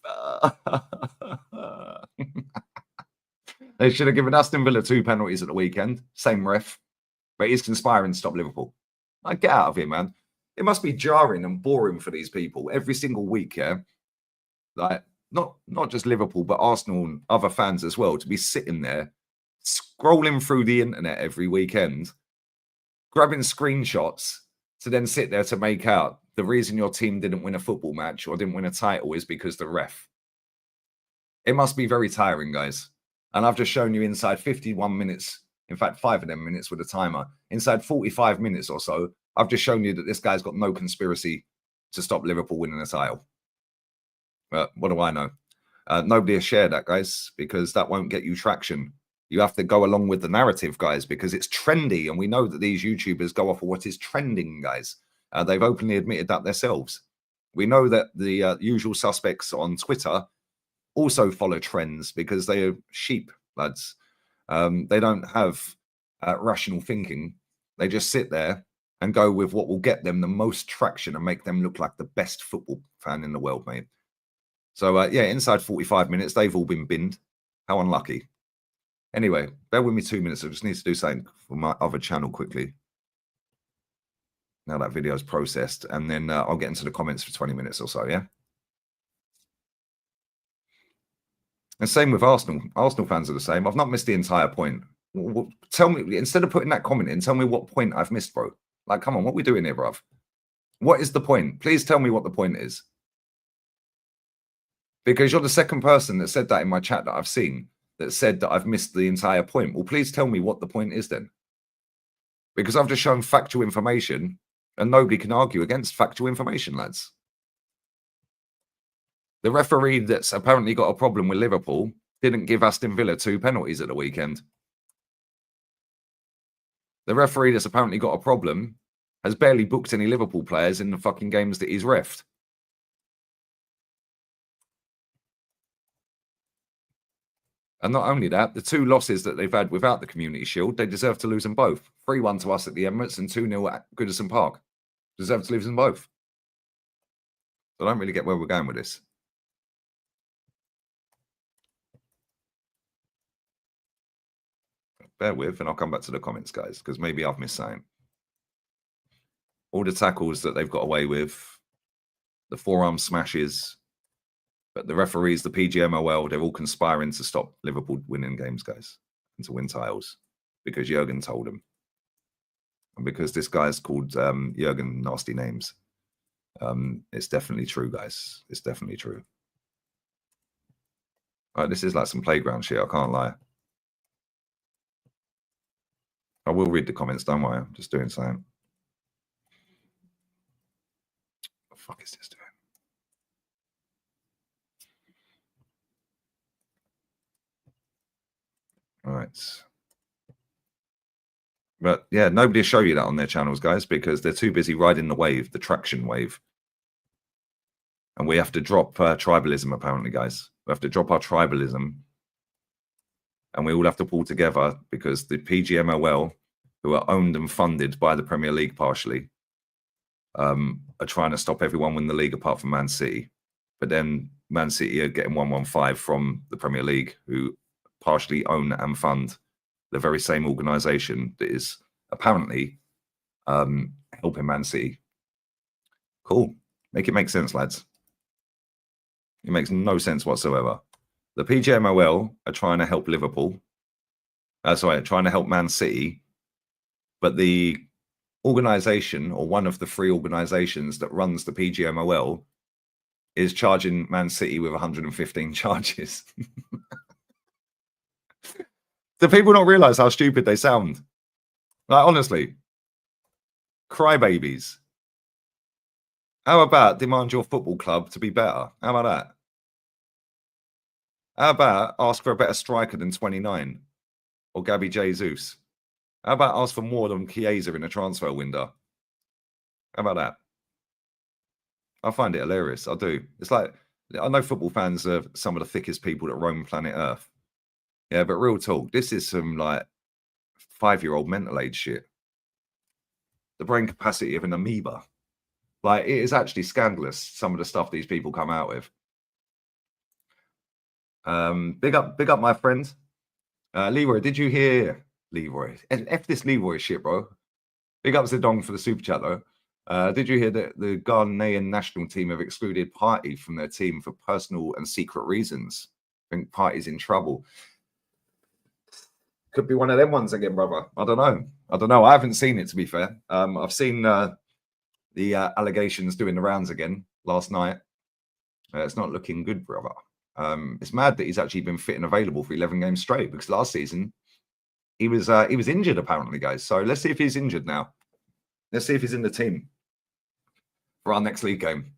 They should have given Aston Villa 2 penalties at the weekend. Same ref. But he's conspiring to stop Liverpool. Like, get out of here, man. It must be jarring and boring for these people every single week, yeah? Like, not just Liverpool, but Arsenal and other fans as well, to be sitting there, scrolling through the internet every weekend, grabbing screenshots to then sit there to make out the reason your team didn't win a football match or didn't win a title is because the ref. It must be very tiring, guys. And I've just shown you inside 51 minutes, in fact, 5 of them minutes with a timer, inside 45 minutes or so, I've just shown you that this guy's got no conspiracy to stop Liverpool winning a title. But what do I know? Nobody has shared that, guys, because that won't get you traction. You have to go along with the narrative, guys, because it's trendy. And we know that these YouTubers go off of what is trending, guys. They've openly admitted that themselves. We know that the usual suspects on Twitter also follow trends because they are sheep, lads. They don't have rational thinking. They just sit there and go with what will get them the most traction and make them look like the best football fan in the world, mate. So, yeah, inside 45 minutes, they've all been binned. How unlucky. Anyway, bear with me 2 minutes. I just need to do something for my other channel quickly. Now that video is processed, and then I'll get into the comments for 20 minutes or so, yeah? And same with Arsenal. Arsenal fans are the same. I've not missed the entire point. Tell me, instead of putting that comment in, tell me what point I've missed, bro. Like, come on, what are we doing here, bruv? What is the point? Please tell me what the point is. Because you're the second person that said that in my chat that I've seen, that said that I've missed the entire point. Well, please tell me what the point is then. Because I've just shown factual information and nobody can argue against factual information, lads. The referee that's apparently got a problem with Liverpool didn't give Aston Villa 2 penalties at the weekend. The referee that's apparently got a problem has barely booked any Liverpool players in the fucking games that he's reffed. And not only that, the 2 losses that they've had without the Community Shield, they deserve to lose them both. 3-1 to us at the Emirates and 2-0 at Goodison Park. Deserve to lose them both. I don't really get where we're going with this. Bear with, and I'll come back to the comments, guys, because maybe I've missed something. All the tackles that they've got away with, the forearm smashes, but the referees, the PGMOL, they're all conspiring to stop Liverpool winning games, guys, and to win titles because Jurgen told them. And because this guy's called Jurgen Nasty Names. It's definitely true, guys. It's definitely true. All right, this is like some playground shit, I can't lie. I will read the comments, don't worry. I'm just doing something. What the fuck is this doing? All right. But yeah, nobody will show you that on their channels, guys, because they're too busy riding the wave, the traction wave. And we have to drop tribalism, apparently, guys. We have to drop our tribalism. And we all have to pull together because the PGMOL, who are owned and funded by the Premier League partially, are trying to stop everyone win the league apart from Man City. But then Man City are getting 115 from the Premier League, who partially own and fund the very same organisation that is apparently helping Man City. Cool. Make it make sense, lads. It makes no sense whatsoever. The PGMOL are trying to help Liverpool. Trying to help Man City. But the organization, or one of the three organizations that runs the PGMOL, is charging Man City with 115 charges. Do people not realize how stupid they sound? Like, honestly, crybabies. How about demand your football club to be better? How about that? How about ask for a better striker than 29 or Gabby Jesus? How about ask for more than Chiesa in a transfer window? How about that? I find it hilarious. I do. It's like, I know football fans are some of the thickest people that roam planet Earth. Yeah, but real talk, this is some like 5-year-old mental age shit. The brain capacity of an amoeba. Like, it is actually scandalous, some of the stuff these people come out with. Big up my friend. Leroy, did you hear Leroy? F this Leroy shit, bro. Big up Zedong for the super chat, though. Did you hear that the Ghanaian national team have excluded Partey from their team for personal and secret reasons? I think Partey's in trouble. Could be one of them ones again, brother. I don't know. I haven't seen it, to be fair. I've seen the allegations doing the rounds again last night. It's not looking good, brother. It's mad that he's actually been fit and available for 11 games straight, because last season he was injured, apparently, guys. So let's see if he's injured now. Let's see if he's in the team for our next league game.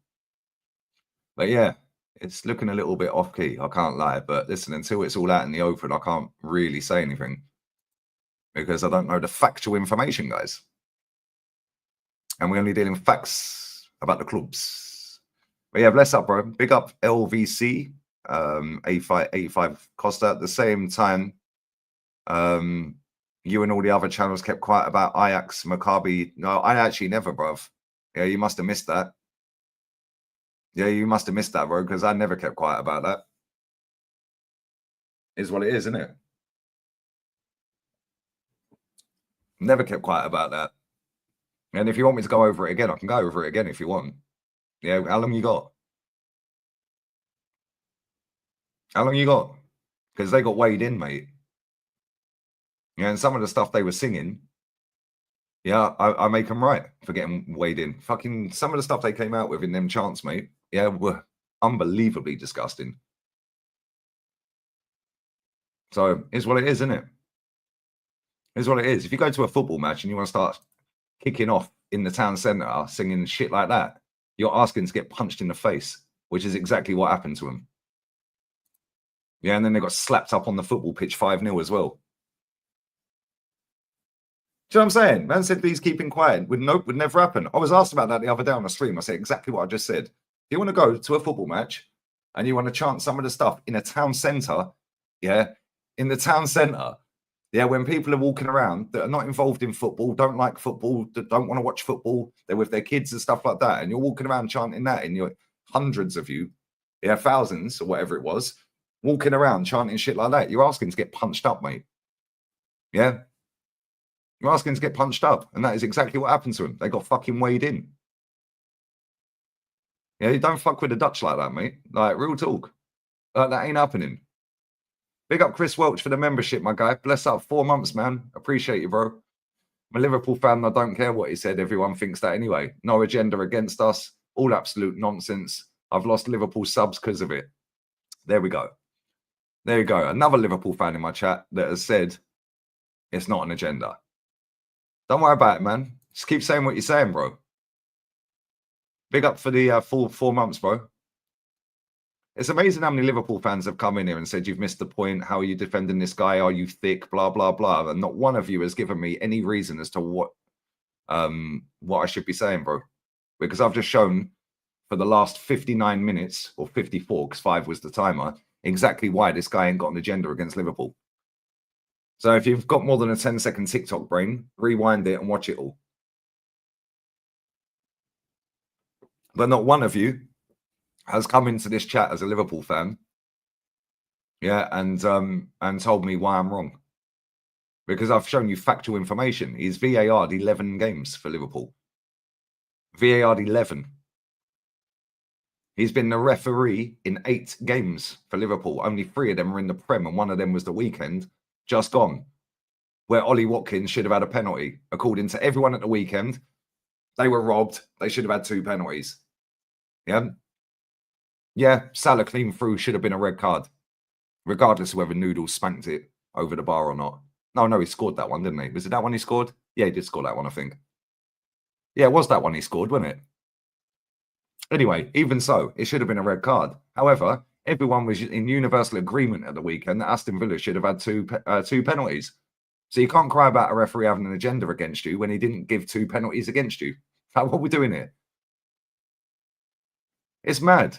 But yeah, it's looking a little bit off key, I can't lie. But listen, until it's all out in the open, I can't really say anything, because I don't know the factual information, guys. And we only deal in facts about the clubs. But yeah, bless up, bro. Big up LVC, A5 Costa. At the same time, you and all the other channels kept quiet about Ajax, Maccabi. No, I actually never, bruv. Yeah, you must have missed that. Yeah, you must have missed that, bro, because I never kept quiet about that. Is what it is, isn't it? Never kept quiet about that. And if you want me to go over it again, I can go over it again if you want. Yeah, how long you got? How long you got? Because they got weighed in, mate. Yeah, and some of the stuff they were singing, yeah, I make them right for getting weighed in. Fucking some of the stuff they came out with in them chants, mate, yeah, were unbelievably disgusting. So it's what it is, isn't it? It's what it is. If you go to a football match and you want to start kicking off in the town centre singing shit like that, you're asking to get punched in the face, which is exactly what happened to them. Yeah, and then they got slapped up on the football pitch 5-0 as well. Do you know what I'm saying? Man said he's keeping quiet. Would never happen. I was asked about that the other day on the stream. I said exactly what I just said. If you want to go to a football match and you want to chant some of the stuff in a town centre, yeah, in the town centre, yeah, when people are walking around that are not involved in football, don't like football, that don't want to watch football, they're with their kids and stuff like that, and you're walking around chanting that, and you're hundreds of you, yeah, thousands or whatever it was, walking around chanting shit like that, you're asking to get punched up, mate. Yeah. You're asking to get punched up, and that is exactly what happened to them. They got fucking weighed in. Yeah, you don't fuck with the Dutch like that, mate. Like, real talk. That ain't happening. Big up Chris Welch for the membership, my guy. Bless up, 4 months, man. Appreciate you, bro. I'm a Liverpool fan. I don't care what he said. Everyone thinks that anyway. No agenda against us. All absolute nonsense. I've lost Liverpool subs because of it. There we go. There you go. Another Liverpool fan in my chat that has said it's not an agenda. Don't worry about it, man. Just keep saying what you're saying, bro. Big up for the full 4 months, bro. It's amazing how many Liverpool fans have come in here and said, you've missed the point. How are you defending this guy? Are you thick? Blah, blah, blah. And not one of you has given me any reason as to what I should be saying, bro. Because I've just shown for the last 59 minutes, or 54, because 5 was the timer, exactly why this guy ain't got an agenda against Liverpool. So if you've got more than a 10-second TikTok brain, rewind it and watch it all. But not one of you has come into this chat as a Liverpool fan, yeah, and told me why I'm wrong. Because I've shown you factual information. He's VAR'd 11 games for Liverpool. VAR'd 11. He's been the referee in 8 games for Liverpool. Only 3 of them were in the Prem, and one of them was the weekend just gone, where Ollie Watkins should have had a penalty. According to everyone at the weekend, they were robbed. They should have had 2 penalties. Yeah, Salah clean through should have been a red card, regardless of whether Noodles spanked it over the bar or not. No, he scored that one, didn't he? Was it that one he scored? Yeah, he did score that one, I think. Yeah, it was that one he scored, wasn't it? Anyway, even so, it should have been a red card. However, everyone was in universal agreement at the weekend that Aston Villa should have had 2 penalties. So you can't cry about a referee having an agenda against you when he didn't give 2 penalties against you. What are we doing here? It's mad.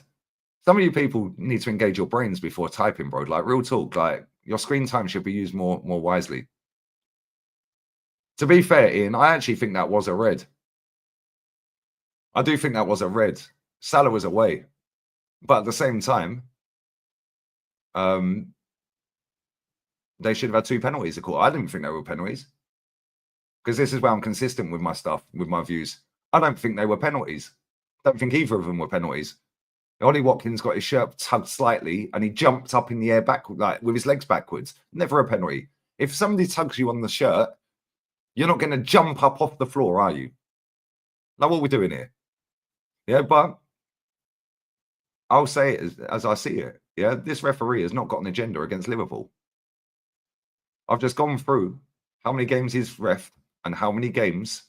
Some of you people need to engage your brains before typing, bro. Like, real talk. Like, your screen time should be used more wisely. To be fair, Ian, I actually think that was a red. I do think that was a red. Salah was away. But at the same time, they should have had 2 penalties. I didn't think they were penalties. Because this is where I'm consistent with my stuff, with my views. I don't think they were penalties. I don't think either of them were penalties. Ollie Watkins got his shirt tugged slightly and he jumped up in the air backward, like with his legs backwards. Never a penalty. If somebody tugs you on the shirt, you're not going to jump up off the floor, are you? Like, what are we doing here? Yeah, but I'll say it as I see it. Yeah, this referee has not got an agenda against Liverpool. I've just gone through how many games he's reffed and how many games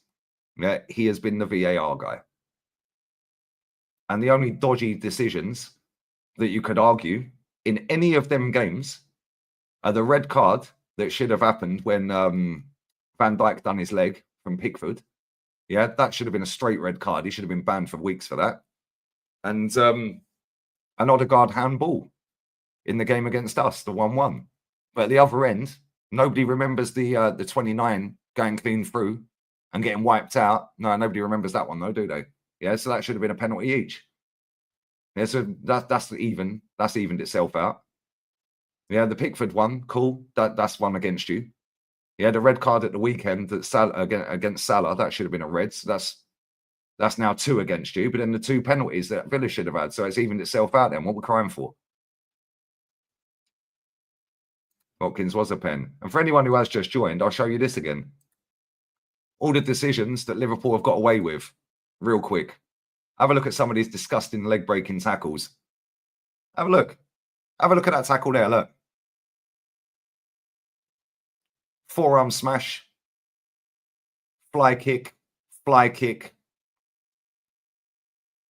he has been the VAR guy. And the only dodgy decisions that you could argue in any of them games are the red card that should have happened when Van Dijk done his leg from Pickford. Yeah, that should have been a straight red card. He should have been banned for weeks for that. And an Odegaard handball in the game against us, the 1-1. But at the other end, nobody remembers the 29 going clean through and getting wiped out. No, nobody remembers that one though, do they? Yeah, so that should have been a penalty each. Yeah, so that's evened itself out. Yeah, the Pickford one, cool. That's one against you. Yeah, the red card at the weekend that against Salah, that should have been a red. So that's now 2 against you. But then the 2 penalties that Villa should have had, so it's evened itself out. Then what we're crying for? Watkins was a pen. And for anyone who has just joined, I'll show you this again. All the decisions that Liverpool have got away with, real quick. Have a look at some of these disgusting leg-breaking tackles. Have a look. Have a look at that tackle there, look. Forearm smash. Fly kick.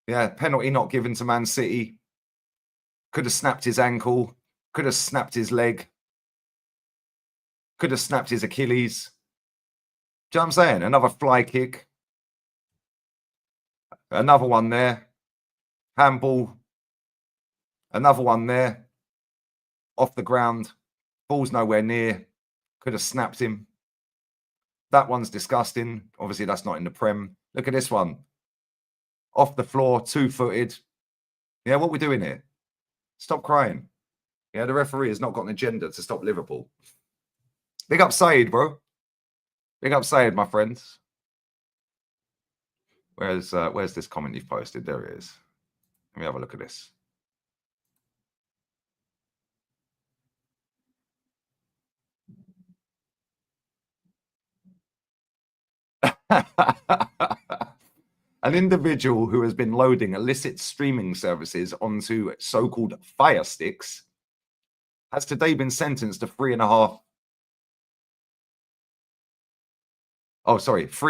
Yeah, penalty not given to Man City. Could have snapped his ankle. Could have snapped his leg. Could have snapped his Achilles. Do you know what I'm saying? Another fly kick. Another one there. Handball. Another one there. Off the ground. Ball's nowhere near. Could have snapped him. That one's disgusting. Obviously, that's not in the Prem. Look at this one. Off the floor, 2-footed. Yeah, what are we doing here? Stop crying. Yeah, the referee has not got an agenda to stop Liverpool. Big up Saeed, bro. Big up Saeed, my friends. Where's this comment you've posted? There it is. Let me have a look at this. An individual who has been loading illicit streaming services onto so-called Fire Sticks has today been sentenced to 3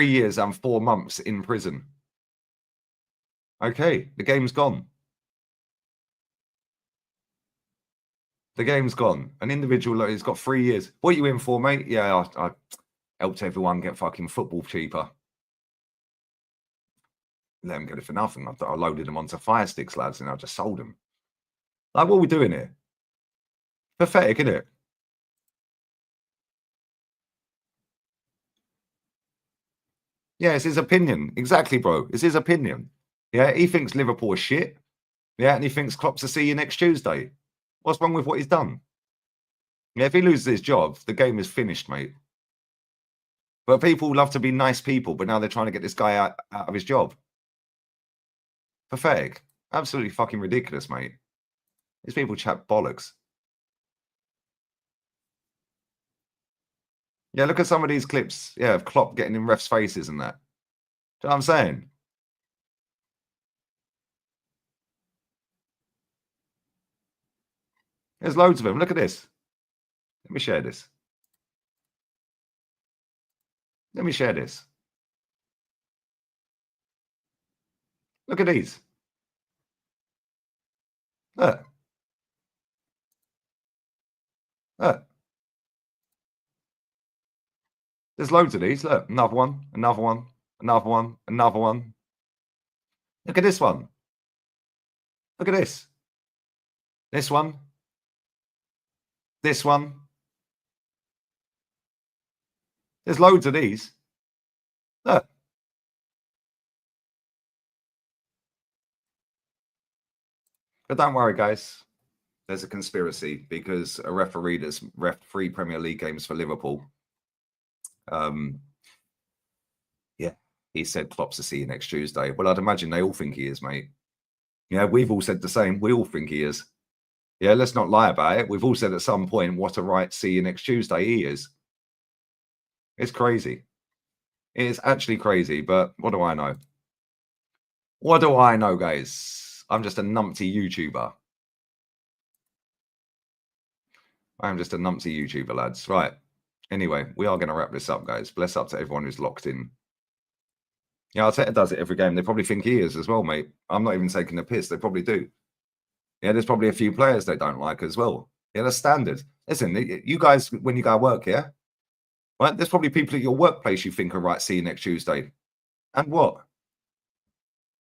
years and 4 months in prison. Okay, the game's gone. The game's gone. An individual who's got 3 years. What are you in for, mate? Yeah, I helped everyone get fucking football cheaper. Let them get it for nothing. I loaded them onto Fire Sticks, lads, and I just sold them. Like, what are we doing here? Pathetic, isn't it? Yeah, it's his opinion. Exactly, bro. It's his opinion. Yeah, he thinks Liverpool is shit. Yeah, and he thinks Klopp's to see you next Tuesday. What's wrong with what he's done? Yeah, if he loses his job, the game is finished, mate. But people love to be nice people, but now they're trying to get this guy out of his job. Pathetic. Absolutely fucking ridiculous, mate. These people chat bollocks. Yeah, look at some of these clips. Yeah, of Klopp getting in refs' faces and that. Do you know what I'm saying? There's loads of them. Look at this. Let me share this. Let me share this. Look at these. Look. Look. There's loads of these. Look, another one, another one, another one, another one. Look at this one. Look at this. This one. This one. There's loads of these. Look. But don't worry, guys. There's a conspiracy because a referee that's ref 3 Premier League games for Liverpool. Yeah, he said Klopp's to see you next Tuesday. Well, I'd imagine they all think he is, mate. Yeah, we've all said the same. We all think he is. Yeah, let's not lie about it. We've all said at some point, what a right, see you next Tuesday he is. It's crazy. It is actually crazy, but what do I know? What do I know, guys? I'm just a numpty YouTuber. I'm just a numpty YouTuber, lads. Right. Anyway, we are going to wrap this up, guys. Bless up to everyone who's locked in. Yeah, Arteta does it every game. They probably think he is as well, mate. I'm not even taking the piss. They probably do. Yeah, there's probably a few players they don't like as well. Yeah, that's standard. Listen, you guys, when you go to work, yeah, right? There's probably people at your workplace you think are right. See you next Tuesday, and what?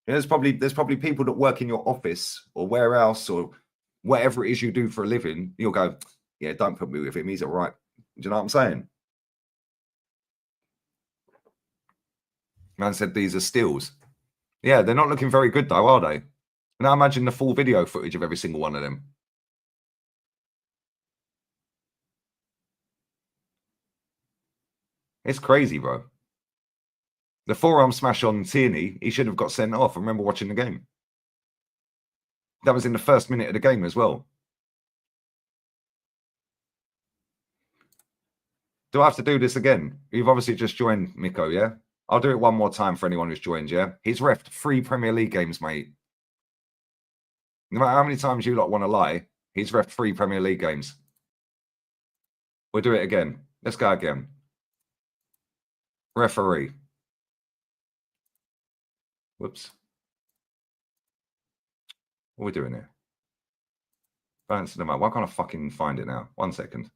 Yeah, there's probably people that work in your office or where else or whatever it is you do for a living. You'll go, yeah, don't put me with him. He's all right. Do you know what I'm saying? Man said these are stills. Yeah, they're not looking very good though, are they? Now imagine the full video footage of every single one of them. It's crazy, bro. The forearm smash on Tierney, he should have got sent off. I remember watching the game. That was in the first minute of the game as well. Do I have to do this again? You've obviously just joined, Miko, yeah? I'll do it one more time for anyone who's joined, yeah? He's refed 3 Premier League games, mate. No matter how many times you lot want to lie, he's refed 3 Premier League games. We'll do it again. Let's go again. Referee. Whoops. What are we doing here? Balancing them out. Why can't I fucking find it now? 1 second.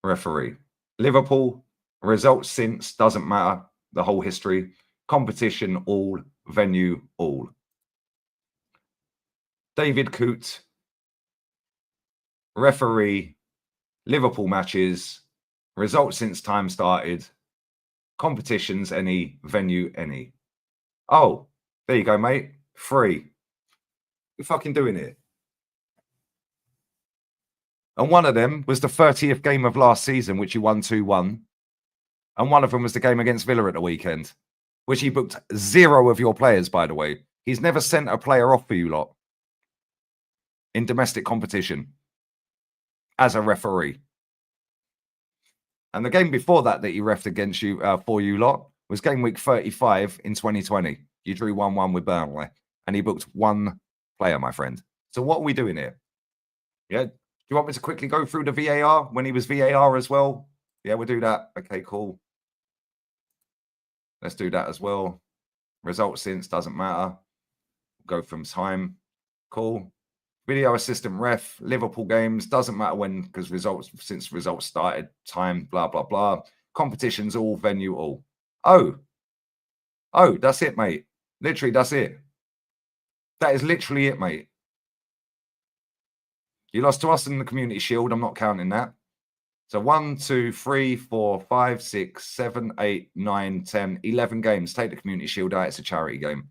Referee. Liverpool. Results since. Doesn't matter. The whole history. Competition all. Venue all. David Coote. Referee. Liverpool matches. Results since time started. Competitions any. Venue any. Oh, there you go, mate. 3. You're fucking doing it. And one of them was the 30th game of last season, which you won 2-1. And one of them was the game against Villa at the weekend, which he booked 0 of your players, by the way. He's never sent a player off for you lot in domestic competition as a referee. And the game before that he refed against you for you lot was game week 35 in 2020. You drew 1-1 with Burnley, and he booked 1 player, my friend. So what are we doing here? Yeah. Do you want me to quickly go through the VAR when he was VAR as well? Yeah, we'll do that. Okay, cool. Let's do that as well. Results since, doesn't matter. Go from time. Cool. Video assistant ref, Liverpool games, doesn't matter when, because results started, time, blah, blah, blah. Competitions all, venue all. Oh, that's it, mate. Literally, that's it. That is literally it, mate. You lost to us in the Community Shield. I'm not counting that. So 1, 2, 3, 4, 5, 6, 7, 8, 9, 10, 11 games. Take the Community Shield out. It's a charity game.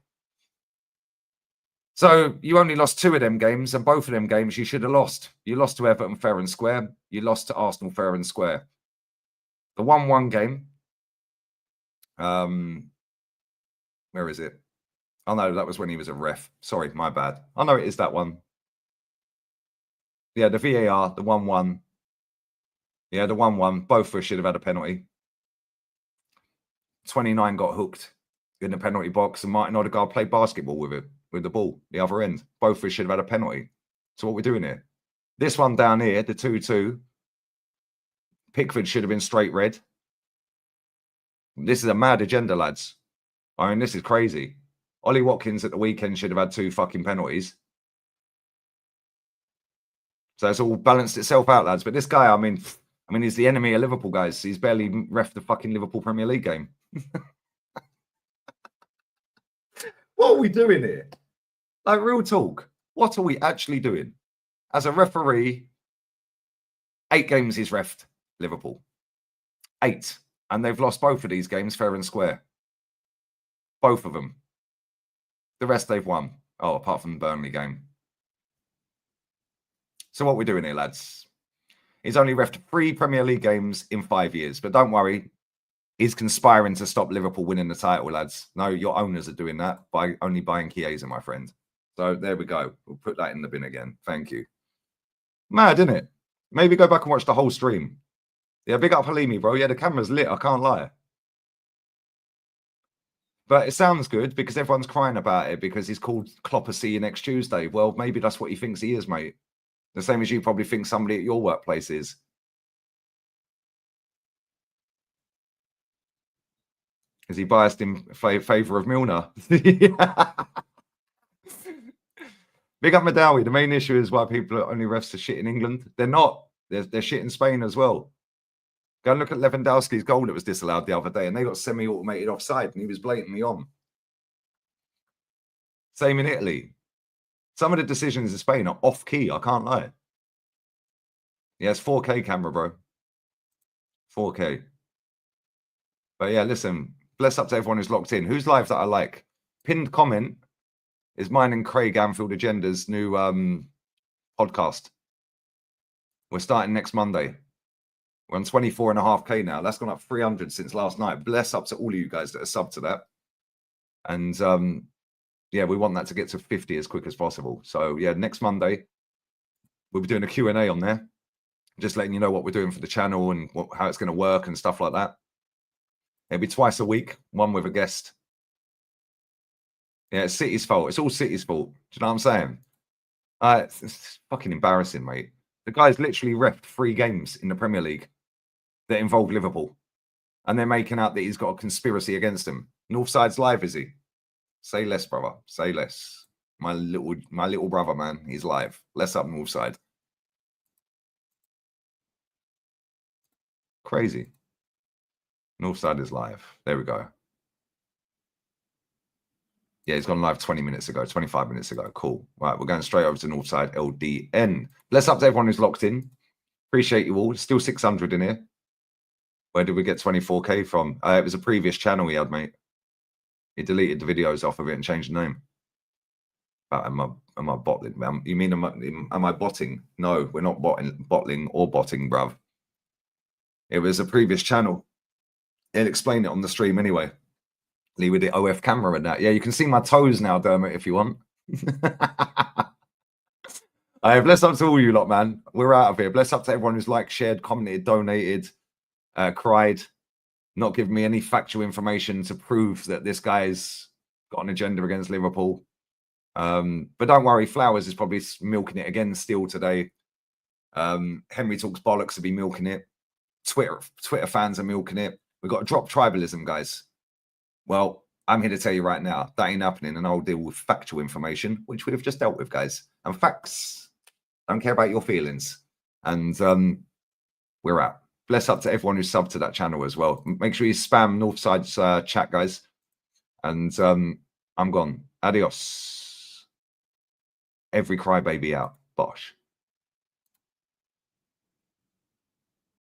So you only lost 2 of them games, and both of them games you should have lost. You lost to Everton fair and square. You lost to Arsenal fair and square. The 1-1 game, Where is it? Oh no, that was when he was a ref. Sorry, my bad. Oh no, it is that one. Yeah, the VAR, the 1-1. Yeah, the 1-1. Both of us should have had a penalty. 29 got hooked in the penalty box, and Martin Odegaard played basketball with it, with the ball, the other end. Both of us should have had a penalty. So what we're doing here? This one down here, the 2-2. Pickford should have been straight red. This is a mad agenda, lads. I mean, this is crazy. Ollie Watkins at the weekend should have had 2 fucking penalties. So it's all balanced itself out, lads. But this guy, I mean, he's the enemy of Liverpool, guys. He's barely reffed the fucking Liverpool Premier League game. What are we doing here? Like, real talk. What are we actually doing? As a referee, 8 games he's reffed Liverpool. 8. And they've lost both of these games fair and square. Both of them. The rest they've won. Oh, apart from the Burnley game. So what we're doing here, lads? He's only reffed 3 Premier League games in 5 years. But don't worry. He's conspiring to stop Liverpool winning the title, lads. No, your owners are doing that by only buying Chiesa, my friend. So there we go. We'll put that in the bin again. Thank you. Mad, isn't it? Maybe go back and watch the whole stream. Yeah, big up Halimi, bro. Yeah, the camera's lit. I can't lie. But it sounds good because everyone's crying about it because he's called Klopp see you next Tuesday. Well, maybe that's what he thinks he is, mate. The same as you probably think somebody at your workplace is. Is he biased in favour of Milner? Big up Madawi. The main issue is why people are only refs to shit in England. They're not. They're shit in Spain as well. Go and look at Lewandowski's goal that was disallowed the other day, and they got semi-automated offside, and he was blatantly on. Same in Italy. Some of the decisions in Spain are off-key. I can't lie. Yeah, it's 4K camera, bro. 4K. But yeah, listen. Bless up to everyone who's locked in. Whose live that I like? Pinned comment is mine and Craig Anfield Agenda's new podcast. We're starting next Monday. We're on 24.5K now. That's gone up 300 since last night. Bless up to all of you guys that are subbed to that. And yeah, we want that to get to 50 as quick as possible. So yeah, next Monday, we'll be doing a Q&A on there. Just letting you know what we're doing for the channel and how it's going to work and stuff like that. It'll be twice a week, one with a guest. Yeah, it's City's fault. It's all City's fault. Do you know what I'm saying? It's fucking embarrassing, mate. The guy's literally reffed 3 games in the Premier League that involve Liverpool. And they're making out that he's got a conspiracy against him. Northside's live, is he? Say less, brother. Say less. My little brother, man. He's live. Less up Northside. Crazy. Northside is live. There we go. Yeah, he's gone live 20 minutes ago, 25 minutes ago. Cool. Right, we're going straight over to Northside LDN. Bless up to everyone who's locked in. Appreciate you all. Still 600 in here. Where did we get 24K from? It was a previous channel he had, mate. He deleted the videos off of it and changed the name. Am I bottling? You mean am I botting? No, we're not bottling or botting, bruv. It was a previous channel. He'll explain it on the stream anyway. Lee with the OF camera and that. Yeah, you can see my toes now, Dermot, if you want. Bless up to all you lot, man. We're out of here. Bless up to everyone who's liked, shared, commented, donated, cried, not giving me any factual information to prove that this guy's got an agenda against Liverpool. But don't worry, Flowers is probably milking it again still today. Henry Talks Bollocks will be milking it. Twitter fans are milking it. We've got to drop tribalism, guys. Well, I'm here to tell you right now, that ain't happening, and I'll deal with factual information, which we've just dealt with, guys. And facts. Don't care about your feelings. And we're out. Bless up to everyone who's subbed to that channel as well. Make sure you spam Northside's chat, guys. And I'm gone. Adios. Every crybaby out. Bosh.